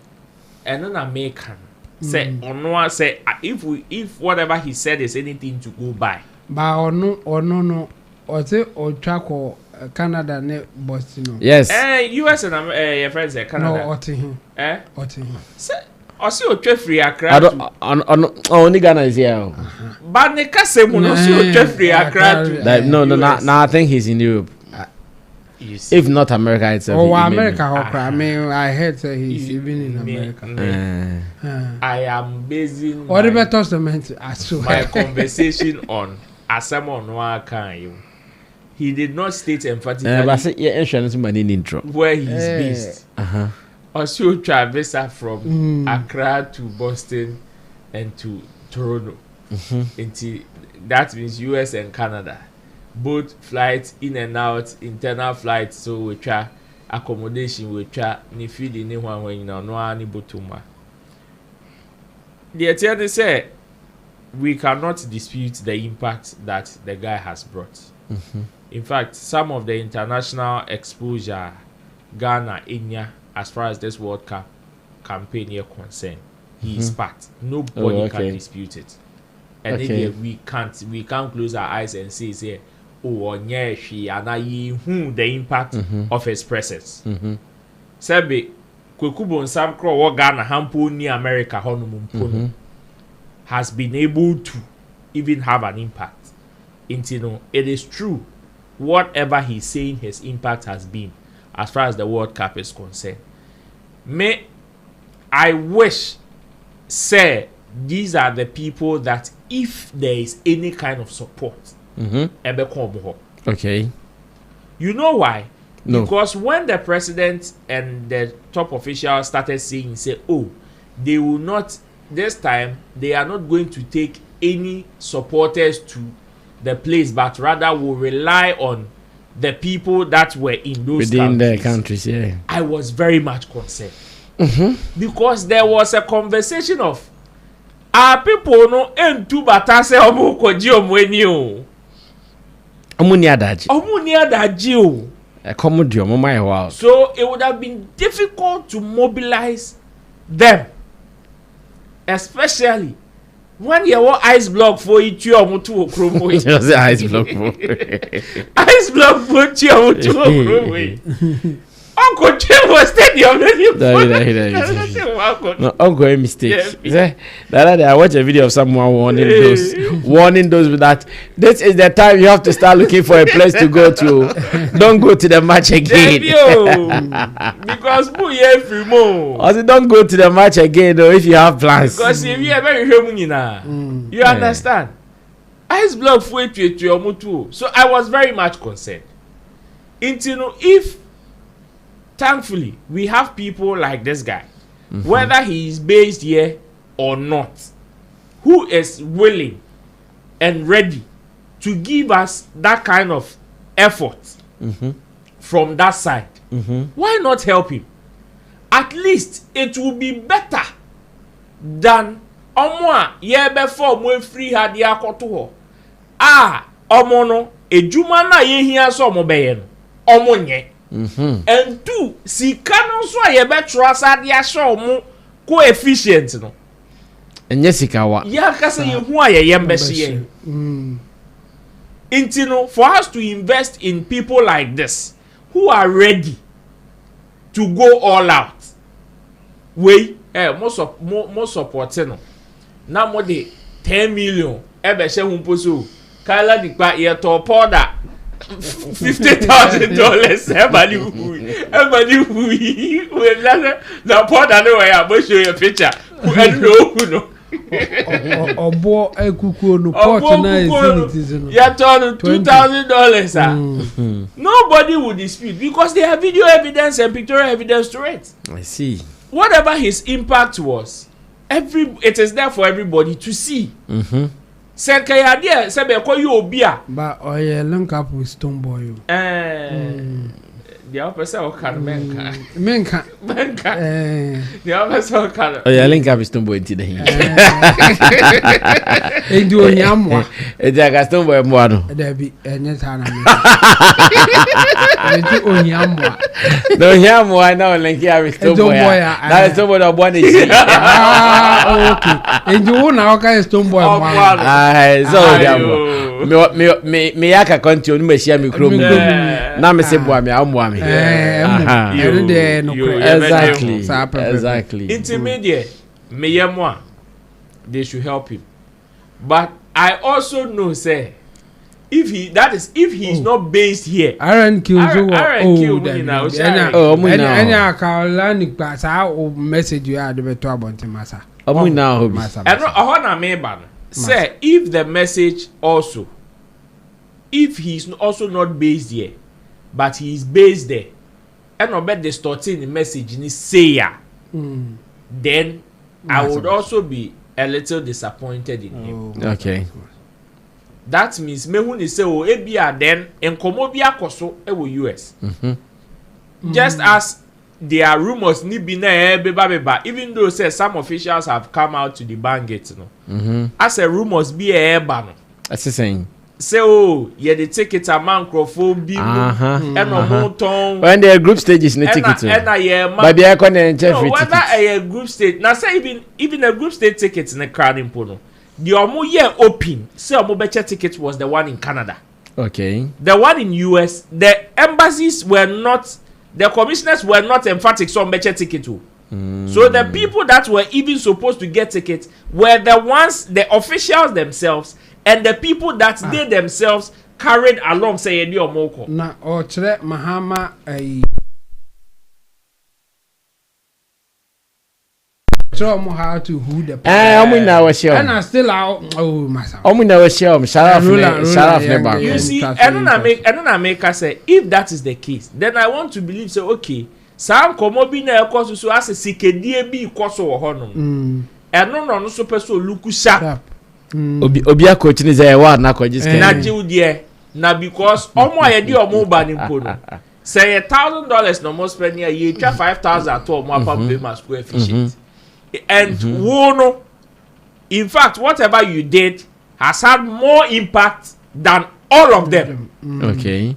And then American say no say if whatever he said is anything to go by. But or no, or say or track or Canada ne Boston. Yes. US and your friends say Canada. No, Otin. Otin. Say Osi o free Accra. Only Ghana is here. But ne kase mu no si o free Accra. No, I think he's in Europe. if not America itself. Oh, America, I mean, I heard say he's even in America. I am basing what about testament? My conversation on Asamo Noa. He did not state emphatically where he is based. Also, traverse from Accra to Boston and to Toronto. That means US and Canada. Both flights in and out, internal flights, so we try accommodation, we try ni feed in one when you know no any botuma. The attorney said we cannot dispute the impact that the guy has brought. In fact, some of the international exposure Ghana, Kenya, as far as this World Cup campaign is concerned, he is part. Nobody can dispute it. And then we can't close our eyes and say the impact of his presence. Sebe Kwekubo Sam Crow Ghana Hampo ni America Honumumpono has been able to even have an impact. It is true. Whatever he's saying his impact has been as far as the World Cup is concerned. I wish say these are the people that if there is any kind of support, okay. You know why? No. Because when the president and the top officials started saying, they will not, this time, they are not going to take any supporters to the place, but rather will rely on the people that were in those within the countries. Yeah, I was very much concerned because there was a conversation of our people no entu batase omo koji omo eni o. Omunia daji o. So it would have been difficult to mobilize them, especially when you want ice block for each omo to okromo. Just the ice block for ice block for each omo to okromo. Uncle Jim was stadium. No, ongoing mistakes. The other day I watched a video of someone warning those with that this is the time you have to start looking for a place to go to. Don't go to the match again. Because don't go to the match again though if you have plans. Because if you are very human, you understand. Ice block for you. So I was very much concerned. If thankfully, we have people like this guy, whether he is based here or not, who is willing and ready to give us that kind of effort from that side. Why not help him? At least it will be better than before when free had yakoto. Omono ejuma na yehia so omobeyen omonye. And two, si canon so ye betra sadia show mo coefficient no. And yesikawa. Ya kasa ye hu aye yembehye. Intino for us to invest in people like this who are ready to go all out. Most supporting no. Na mo de 10 million ebe she hu poso. Kala dikpa ye to powder $50,000. Everybody now put that away. I will show you a picture. Obo ekuku no pot na is you turn $2,000. Nobody will dispute because they have video evidence and pictorial evidence to it. I see. Whatever his impact was, it is there for everybody to see. Said kay idea say be call you obia but link up with Stone Boy. The officer o kan menka the officer o kan link up with Stone Boy into the hin edu onyamwa eja Stone Boy mo ano da bi nyeta na me edu onyamwa no onyamwa na link up with Stone Boy na Stone Boy obo na ji okay edu na o ka Stone Boy mo so me yaka continue no machia me krom na me se boa me amboa me exactly intermediate me yemwa they should help him, but I also know say if he's not based here. Aaron kills any message you had to about him, massa. Say if the message also, if he's also not based here, but he's based there, and I bet distorting the message in his sayer, then I would also be a little disappointed in him. Okay. That means me when they say oh ebia then enkomo bi akoso e wo US. Just as there are rumors ni bi na beba even though say some officials have come out to debunk it no. As a rumors bi eba no. That's the saying. Say oh yeah the ticket a man crofo bi no ton when the group stages no ticket but be I can enter free ticket. Whether a group stage now say even a group stage ticket in the crowd in Pono. The omo year open say omo better ticket was the one in Canada. Okay. The one in US, the embassies were not, the commissioners were not emphatic so better ticket too. So the people that were even supposed to get tickets were the ones, the officials themselves, and the people that they themselves carried along say the omoko. Na o chere Mahama show me how to who the and I still out myself. You see, I make us say if that is the case, then I want to believe say okay, some komo bi na ekoso so as sikedie bi ikoso wo honom. No so person look sharp. Obi coach ni say wa na ko just na jiudie na because omo ayedi omo ba ni mpo no. Say $1,000 no more spend here, you try 5,000 to omo apa pay my square fish. And Wono, in fact, whatever you did has had more impact than all of them. Okay.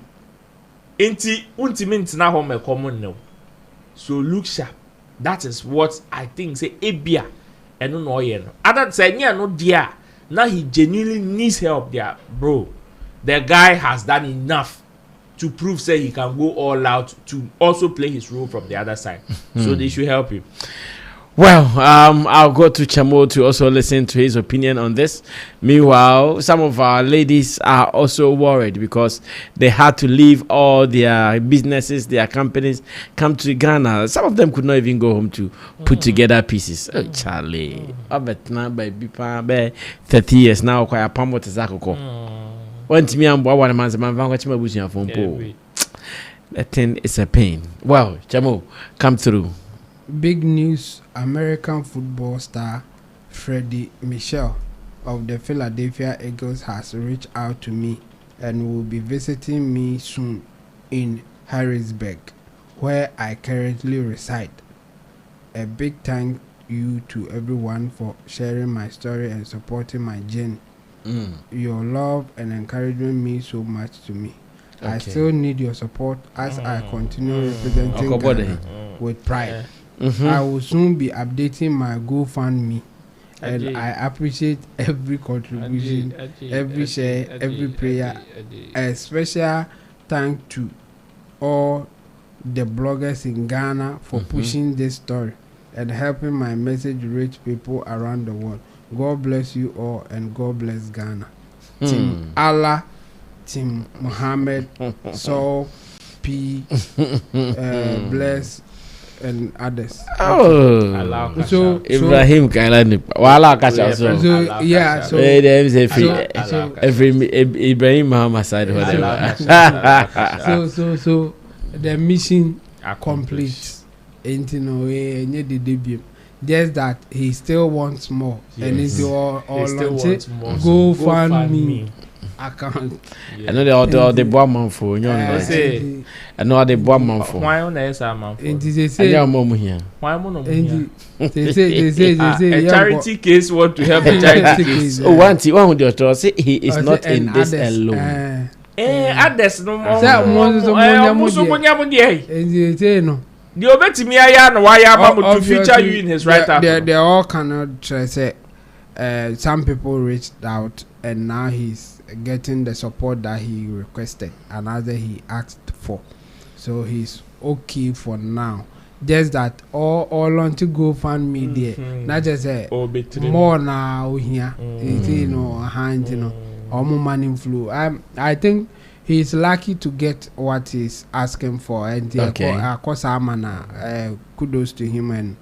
Unti na home common now. So look sharp. That is what I think. Say Ebia and no no. Other say no dear. Now he genuinely needs help there, bro. The guy has done enough to prove say he can go all out to also play his role from the other side. So they should help him. Well, I'll go to Chamo to also listen to his opinion on this. Meanwhile, some of our ladies are also worried because they had to leave all their businesses, their companies, come to Ghana. Some of them could not even go home to put together pieces. Oh, Charlie. I bet now by 30 years now, quite a pambo to Zakoko. One to me, I'm one man's man, watch my bush phone. That thing is a pain. Well, Chamo, come through. Big news, American football star Freddie Mitchell of the Philadelphia Eagles has reached out to me and will be visiting me soon in Harrisburg, where I currently reside. A big thank you to everyone for sharing my story and supporting my journey. Your love and encouragement mean so much to me. Okay. I still need your support as I continue representing Ghana with pride. I will soon be updating my GoFundMe, and I appreciate every contribution, every share, every prayer. A special thank to all the bloggers in Ghana for pushing this story and helping my message reach people around the world. God bless you all, and God bless Ghana. Team Allah, Team Muhammad, Saul, P, Bless, and others. Oh, so Ibrahim Kailani. Wala kasha so yeah. So every Ibrahim Muhammad side whatever. So the mission complete. Ain't no way any the debut. Just that he still wants more, and it's all go fund me. Account. I know the bomb man for you know. I know the bomb man for. Why on there man for? And they say here. Why am here? They say a charity case want to help a charity case. Oh, one with the author say he is not in this alone. Others no more. Say no. The obetimi aya na why aba to feature you in his right arm. They all cannot say some people reached out and now he's getting the support that he requested and other he asked for, so he's okay for now. Just that all on to go fund me there, not just say more now here, you know, hand, you know, money flow. I think he's lucky to get what he's asking for, and course kudos to him, and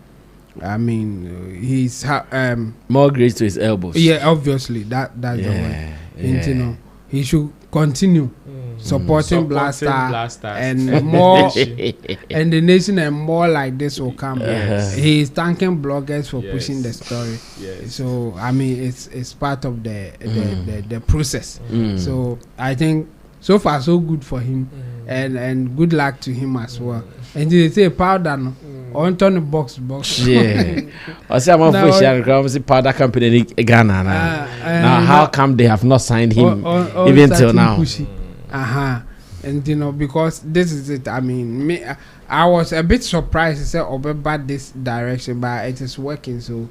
I mean he's more grace to his elbows. Yeah, obviously that's the way. And, you know, he should continue supporting Blaster and more and the nation, and more like this will come. He is thanking bloggers for pushing the story. So I mean it's part of the process. So I think so far so good for him, and good luck to him as well. And they say powder no on the box. I say I'm official powder company in Ghana now how come they have not signed him even till now? And you know, because this is it. I mean, I was a bit surprised to say about this direction, but it is working. So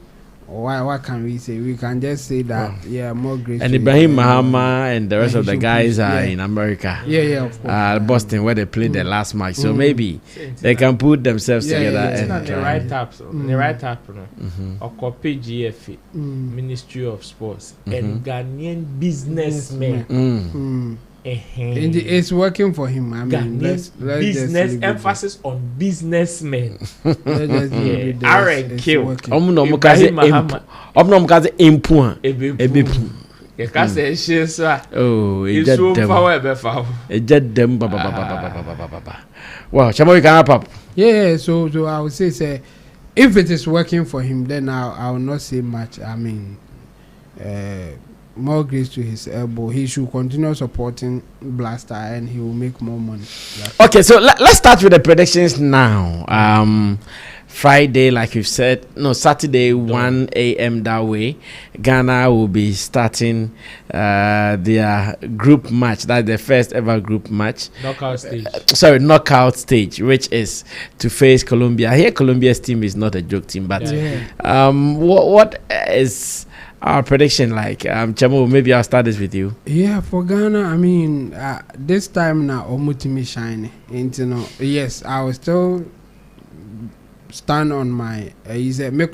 what can we say? We can just say that more grace. And Ibrahim Mahama and the rest of the guys are in America. Of course. Boston, where they played the last match. So maybe they can put themselves together. And the right up, or copy GFA, Ministry of Sports, and Ghanaian businessmen. And it's working for him. I mean, let's business emphasis on businessmen. Aaron kill. You can't say she's it's so power. Well, Chamo, we can wrap up. So I would say if it is working for him, then I will not say much. I mean, more grace to his elbow. He should continue supporting Blaster, and he will make more money. Okay, so let's start with the predictions now. Friday, like you've said, Saturday, 1 a.m. that way, Ghana will be starting their group match. That's the first ever group match. Knockout stage. Which is to face Colombia. Here, Colombia's team is not a joke team, but what is our prediction like? Chamo, maybe I'll start this with you. Yeah, for Ghana, I mean, this time now, Omutimi shine. Yes, I will still stand on my. He said, me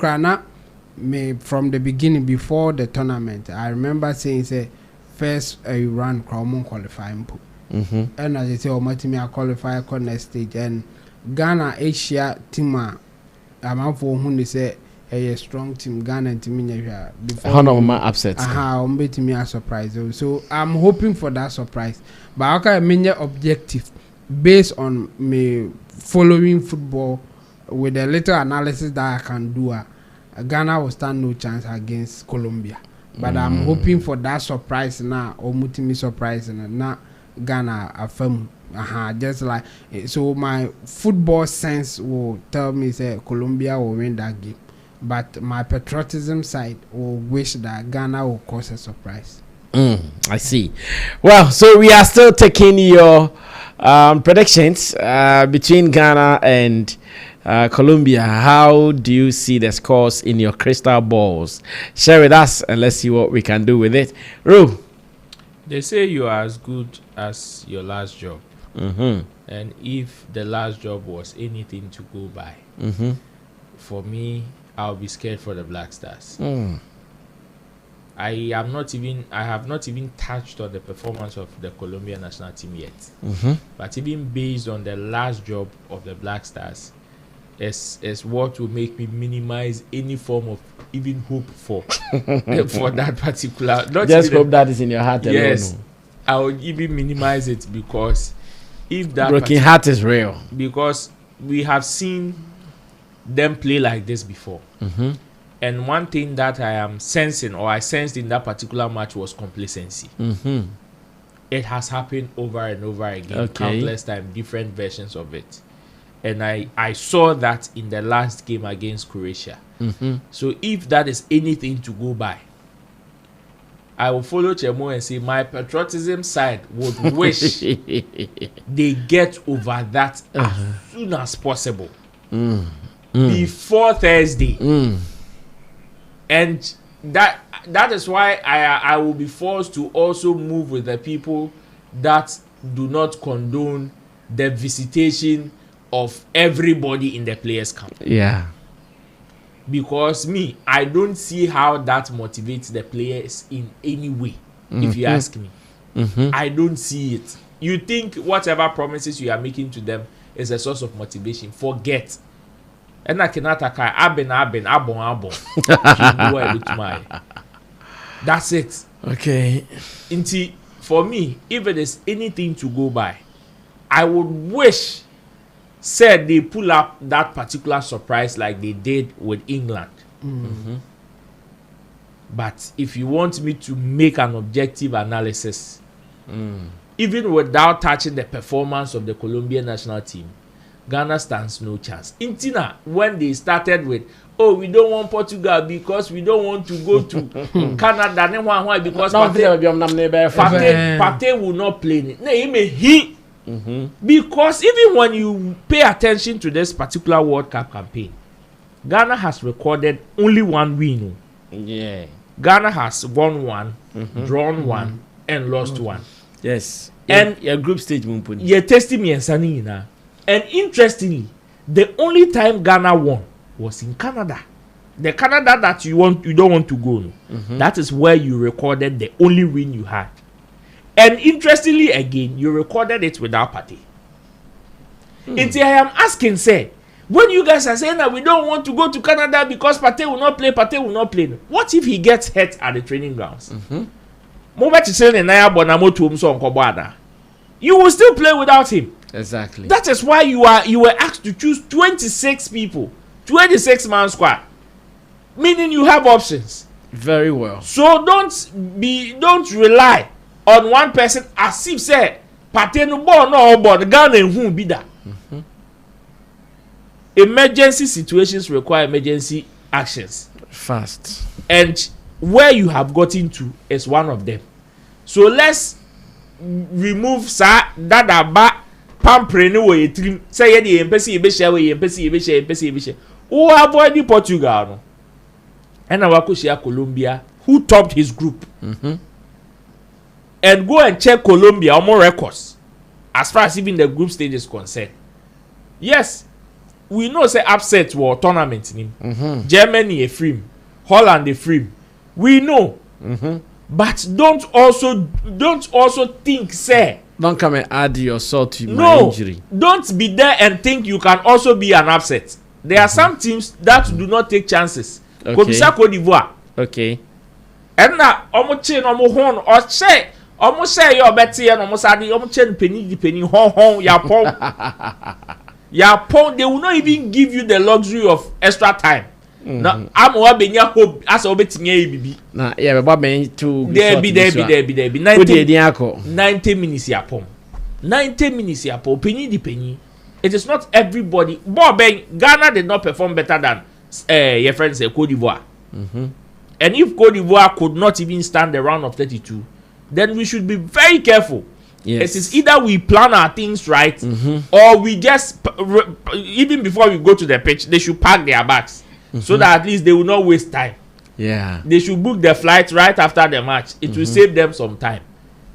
from the beginning, before the tournament, I remember saying, first you run Cromon qualifying. And as I say, Omutimi qualify on next stage, and Ghana Asia team, I'm out for whom they say. A strong team, Ghana and team before upset. Me a surprise. So I'm hoping for that surprise. But how can I mean objective based on me following football with a little analysis that I can do? Ghana will stand no chance against Colombia. But I'm hoping for that surprise now, or multi surprise, and not Ghana affirm. Just like so, my football sense will tell me say Colombia will win that game. But my patriotism side will wish that Ghana will cause a surprise. I see. Well, so we are still taking your predictions between Ghana and Colombia. How do you see the scores in your crystal balls? Share with us and let's see what we can do with it. Ru. They say you are as good as your last job. And if the last job was anything to go by, for me, I'll be scared for the Black Stars. I have not even touched on the performance of the Colombian national team yet. But even based on the last job of the Black Stars, is what will make me minimize any form of even hope for that particular. Just hope that is in your heart. Yes, I will even minimize it, because if that broken heart is real, because we have seen them play like this before. And one thing that I am sensing, or I sensed in that particular match, was complacency. It has happened over and over again, countless times, different versions of it. And I saw that in the last game against Croatia. So if that is anything to go by, I will follow Chemo and say my patriotism side would wish they get over that as soon as possible. Before Thursday. And that is why I will be forced to also move with the people that do not condone the visitation of everybody in the players' camp. Yeah. Because I don't see how that motivates the players in any way. if you ask me. I don't see it. You think whatever promises you are making to them is a source of motivation. Forget. And I cannot abon. That's it. Okay. For me, if it is anything to go by, I would wish said they pull up that particular surprise like they did with England. But if you want me to make an objective analysis, even without touching the performance of the Colombian national team, Ghana stands no chance. Intina, when they started with, oh, we don't want Portugal because we don't want to go to Canada, because Partey will not play. Because even when you pay attention to this particular World Cup campaign, Ghana has recorded only one win. Yeah. Ghana has won one, drawn one, and lost one. Yes. And your group stage mumpuni. You're testing me and Sunny now. And interestingly, the only time Ghana won was in Canada. The Canada that you don't want to go. No. That is where you recorded the only win you had. And interestingly, again, you recorded it without Partey. Until I am asking, say, when you guys are saying that we don't want to go to Canada because Partey will not play, what if he gets hurt at the training grounds? You will still play without him. Exactly. That is why you were asked to choose 26 people, 26-man squad, meaning you have options. Very well. So don't rely on one person as if say Partey no ball no ball Ghana who be that. Emergency situations require emergency actions fast, and where you have gotten to is one of them. So let's remove that pampering away trim say the embassy who avoid Portugal no and our Colombia who topped his group. And go and check Colombia on more records as far as even the group stage is concerned. Yes, we know say upset war tournament in Germany a free, Holland a free. We know. But don't also think say don't come and add your salt to my injury. Don't be there and think you can also be an upset. There are some teams that do not take chances. Okay. Cote d'Ivoire. Okay. And now almost chain almost horn or say almost say your betty and almost add almost chain penny hon ya pong. They will not even give you the luxury of extra time. Now I'm what be your hope as obetinye bibi. Na yeah be ba to there be 90 minutes ya pom. 90 minutes ya pom penny. It is not everybody. Bob Ghana did not perform better than your friends Cote d'Ivoire. And if Cote d'Ivoire could not even stand the round of 32, then we should be very careful. Yes. It is either we plan our things right, or we just even before we go to the pitch, they should pack their bags so that at least they will not waste time. Yeah, they should book the flight right after the match. It will save them some time.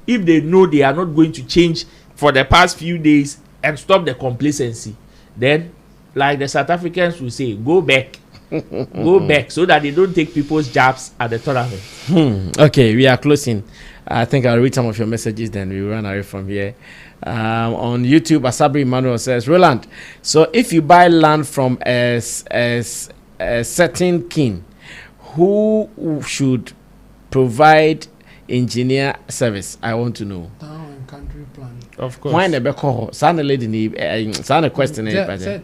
If they know they are not going to change for the past few days and stop the complacency, then like the South Africans will say, go back. Go back so that they don't take people's jobs at the tournament. Okay, we are closing. I think I'll read some of your messages, then we run away from here. On YouTube, Asabri Emmanuel says, Roland, so if you buy land from a certain king, who should provide engineer service? I want to know. Town and country plan. Of course. Why never call? Sound a lady, sound a question.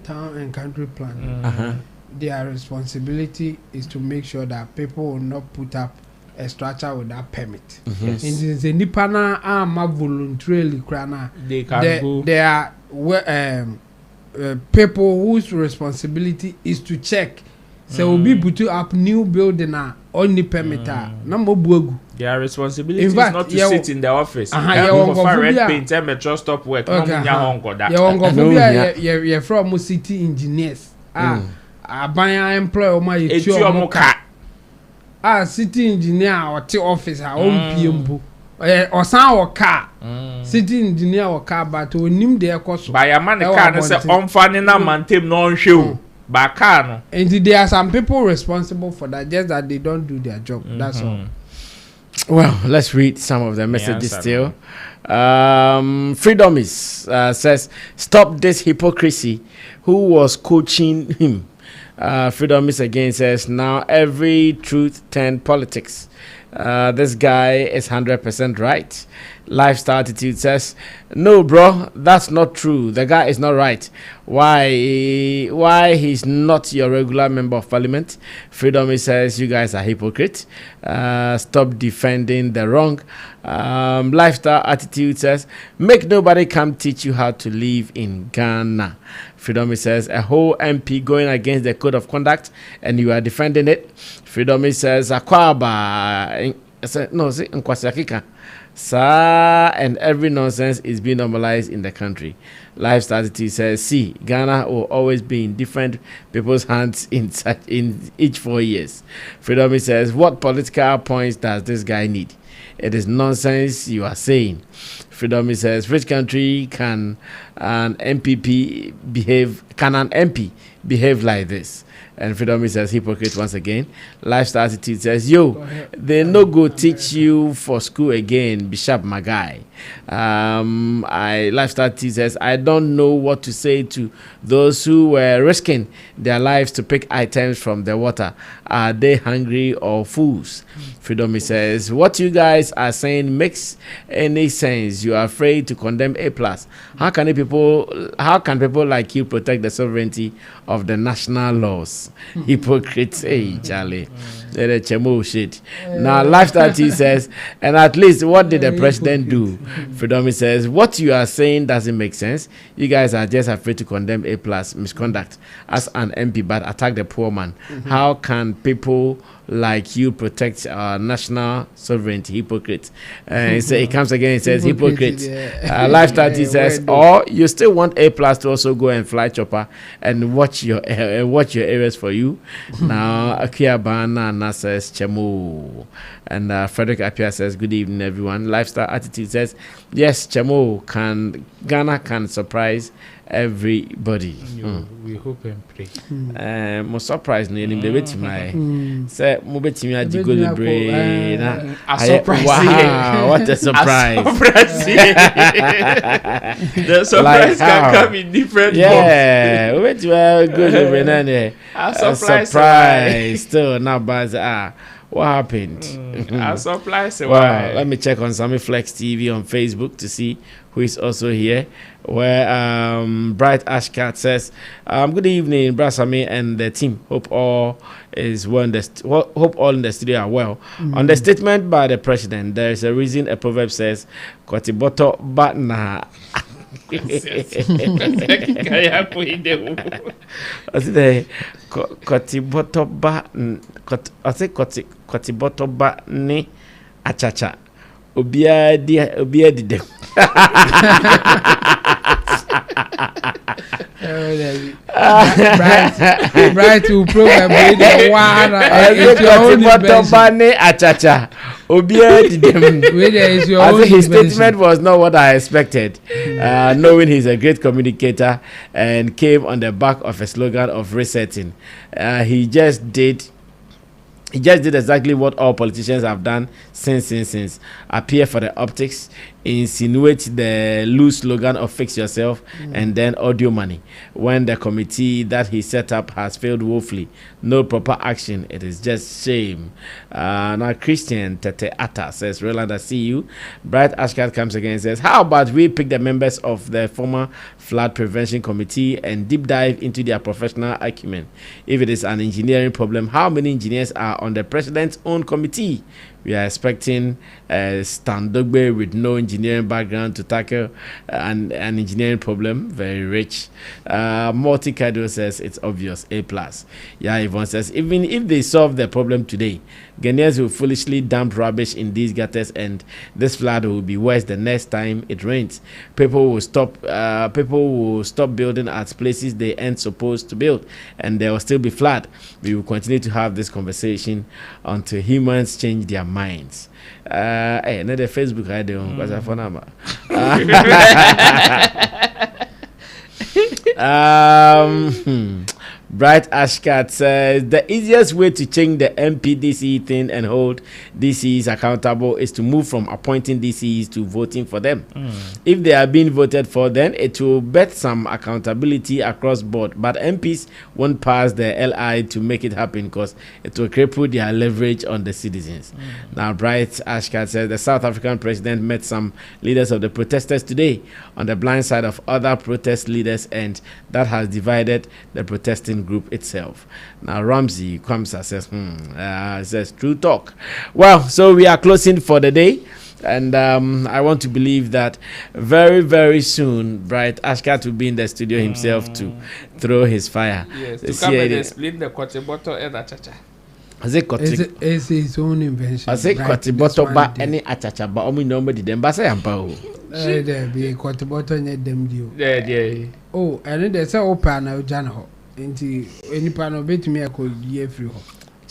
Town and country plan. Their responsibility is to make sure that people will not put up a structure without permit. Yes. In the Nipana are voluntarily crana. They can go. There are people whose responsibility is to check. So we'll be put up new building only permitter. Number bugu. Their responsibility is not to sit in the office. For red paint and metro stop work. You're from city engineers. Abaya employ my city engineer or T officer PM or sound or car city engineer or car but we name their cost by a man car say on fanning a man team non show by car. And there are some people responsible for that, just that they don't do their job. That's all. Well, let's read some of the messages still. Freedom says, stop this hypocrisy. Who was coaching him? Freedom again says, now every truth turned politics. This guy is 100% right. Lifestyle Attitude says, no, bro, that's not true. The guy is not right. Why he's not your regular member of parliament? Freedom says, you guys are hypocrite. Stop defending the wrong. Lifestyle Attitude says, make nobody come teach you how to live in Ghana. Freedom says, a whole MP going against the code of conduct and you are defending it. Freedom says, Akwaba. No, see, Nkwasiakika. Sir, and every nonsense is being normalized in the country. Lifestyle Attitude says, see, Ghana will always be in different people's hands in each 4 years. Freedom says, what political points does this guy need? It is nonsense you are saying. Freedom says, which country can an MP behave like this? And Freedom says, hypocrite once again. Lifestyle Attitude says, yo, they no go teach you for school again, Bishop my guy. Lifestyle Attitude says, I don't know what to say to those who were risking their lives to pick items from the water. Are they hungry or fools? Freedom says, what you guys are saying makes any sense. You are afraid to condemn A+. How can people like you protect the sovereignty of the national laws? Hypocrites, hey, Charlie. Shit. Now, Lifestyle T says, and at least what did the president do? Freedom says, what you are saying doesn't make sense. You guys are just afraid to condemn A+ misconduct as an MP, but attack the poor man. How can people like you protect our national sovereignty? Hypocrite. So it comes again, it says hypocrite. Lifestyle T says, or you still want A+ to also go and fly chopper and watch your areas for you. Now Akia Bana says Chemo. And Frederick Apia says, good evening everyone. Lifestyle Attitude says, yes, Chemo Ghana can surprise everybody. We hope and pray. Most surprised no you bet my say mo betimi adi go the brain. A surprise. Wow, what a surprise. The surprise can come in different forms. Yeah, we go the brain. A surprise. Still now but what happened? A surprise. Well, let me check on Sammy Flex TV on Facebook to see who is also here. Where Bright Ashcat says, good evening, Brasami and the team. Hope all is well. Hope all in the studio are well. On the statement by the president, there is a reason a proverb says, "Kotiboto batna." Kotiboto bat ni achacha. Obia di dem. Bright to program the one. Achacha. Obia di dem. I think his statement was not what I expected. Knowing he's a great communicator and came on the back of a slogan of resetting. He just did exactly what all politicians have done since appear for the optics, insinuate the loose slogan of fix yourself, and then audio money. When the committee that he set up has failed woefully, no proper action, it is just shame. Now Christian Tete Atta says, Roland, I see you. Bright Ashkat comes again and says, how about we pick the members of the former flood prevention committee and deep dive into their professional acumen? If it is an engineering problem, how many engineers are on the president's own committee? We are expecting Stan Dogbe with no engineering background to tackle an engineering problem. Very rich. Multi-Kado says it's obvious. A+. Yeah, Yvonne says even if they solve the problem today, Ghanaians will foolishly dump rubbish in these gutters, and this flood will be worse the next time it rains. People will stop building at places they ain't supposed to build, and there will still be flood. We will continue to have this conversation until humans change their minds. Another Facebook I don't because I phone number. Bright Ashkat says the easiest way to change the MPDC thing and hold DCs accountable is to move from appointing DCs to voting for them. If they are being voted for, then it will bet some accountability across board. But MPs won't pass the LI to make it happen because it will cripple their leverage on the citizens. Now, Bright Ashkat says the South African president met some leaders of the protesters today on the blind side of other protest leaders, and that has divided the protesting group itself. Now Ramsey Kwamsa says true talk. Well, so we are closing for the day, and I want to believe that very, very soon Bright Ashkat will be in the studio himself to throw his fire. Yes, to come and explain the Kotiboto and Achacha. It's his own invention. I say Kotiboto ba any Achacha ba omu nobody dem ba say ampa. There be Kotiboto nye dem dio. Yeah. Oh, and there's a open now Janho. Into any panel bit me a cold year free.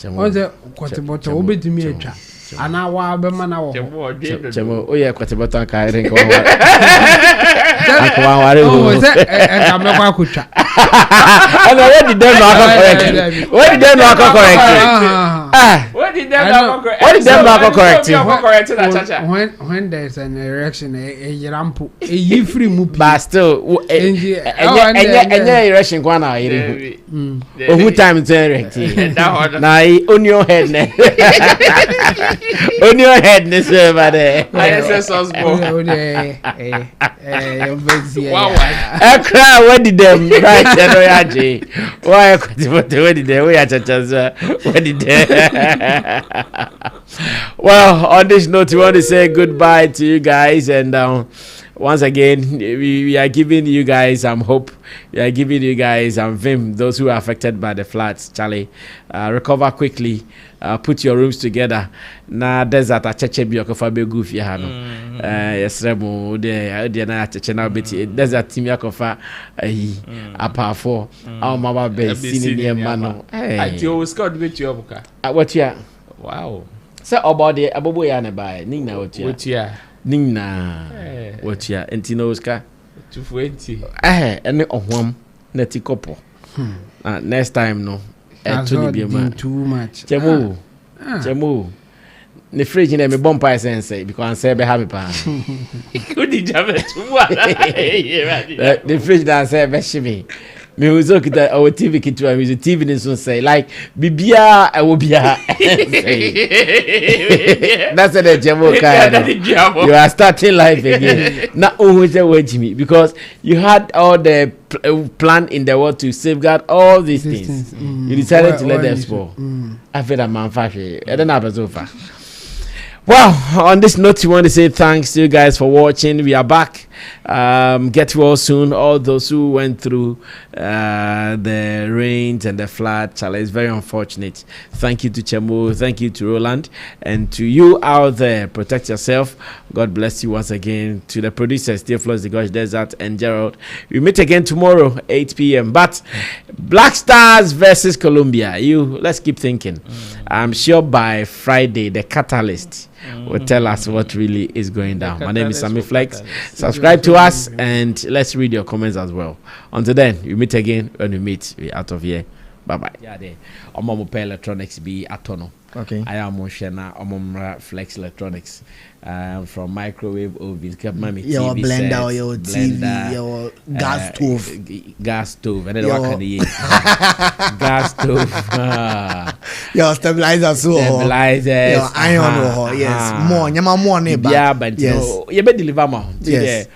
All the Kotiboto will be to me a trap. And now I'll be man. Oh, yeah, Kotiboto carrying. Oh, I'm not going to and where did them not correct? Where did them not correct? What did them not correct? When there's an erection, a ramp, a free move, but still, any erection one hour. Who time to erect? Now, on your head, on your head, Mister Bade. ISS Osborne. Wow, I cry. Where did them right? Why where did they? Where did they? Well, on this note, we want to say goodbye to you guys, and once again, we are giving you guys some hope. We are giving you guys vim, those who are affected by the floods. Charlie, recover quickly. Put your rooms together. Na desert a cheche bi okofa be goofy hano. Yesremo de na cheche na beti desert team yakofa apa for our mama be senior man. Hey, you scored with your book. What ya? Wow. So about the abobo ya na buy. Nina what ya? What ya? Nina. What ya? Entino Oscar 220. Any ohwam na ti couple. Next time no. Too much. Chemo. The fridge in me bumper sense because I say be happy pa. Could you jam it to The fridge that say be shimi. Me was look at our TV kit to the TV is so say like bibia I will be that's the Jamo kind. You are starting life again. Not always a way Jimmy because you had all the plan in the world to safeguard all these things. You decided to let them spoil. I feel that man fashion. I don't have so far. Well, on this note, we want to say thanks to you guys for watching. We are back. Get well soon. All those who went through the rains and the flood, it's very unfortunate. Thank you to Chemo. Thank you to Roland. And to you out there, protect yourself. God bless you once again. To the producers, Dear Flores, the Gosh Desert, and Gerald. We meet again tomorrow, 8 p.m. But Black Stars versus Colombia. Let's keep thinking. I'm sure by Friday, the catalyst will tell us what really is going down. My name is Sammy Flex. Subscribe to us and let's read your comments as well. Until then, we meet again. When we meet, we're out of here. Bye bye. Yeah, there. Electronics be atono. Okay. I am Moshena Flex Electronics. From microwave ovens, your TV blender, sets, your TV, your gas stove, and then what can you gas stove, your stabilizer, your iron, yes, more, more neighbor. Yeah, but you better deliver more. Yes.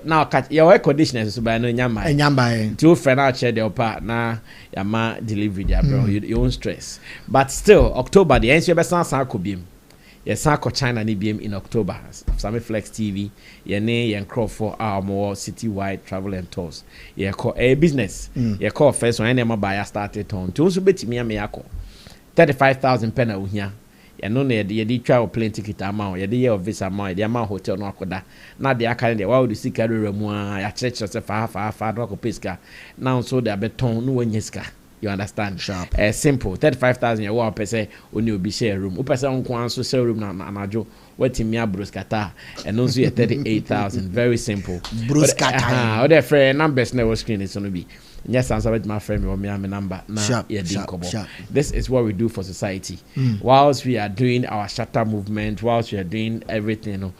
Now cut your air conditioners so by no nyamba. Two friend out share their part now. Yama delivery there, bro. You own stress, but still October the answer best answer could be. Yes, I call China NBM in October. Sammy Flex TV. Yen crawl for our more citywide travel and tours. Yeah, call a business. Yeah, call first when I buy started on. To also bet me a miracle. 35,000 penna here. You know, you travel plane ticket amount. You year of visa amount. The amount hotel no koda. Now they are kind of why would you see carry remua? You church yourself far no pesca. Now so they are beton no one yeska. You understand? Sharp. Simple. 35,000 you want per se only be share room. U person on kwan so share room na anajo. Wetin me bruskata and also 38,000. Very simple. Bruskata. Other friend numbers never screen is going to be Yes, answer with my friend or me number. Sharp. This is what we do for society. Whilst we are doing our shatter movement, whilst we are doing everything,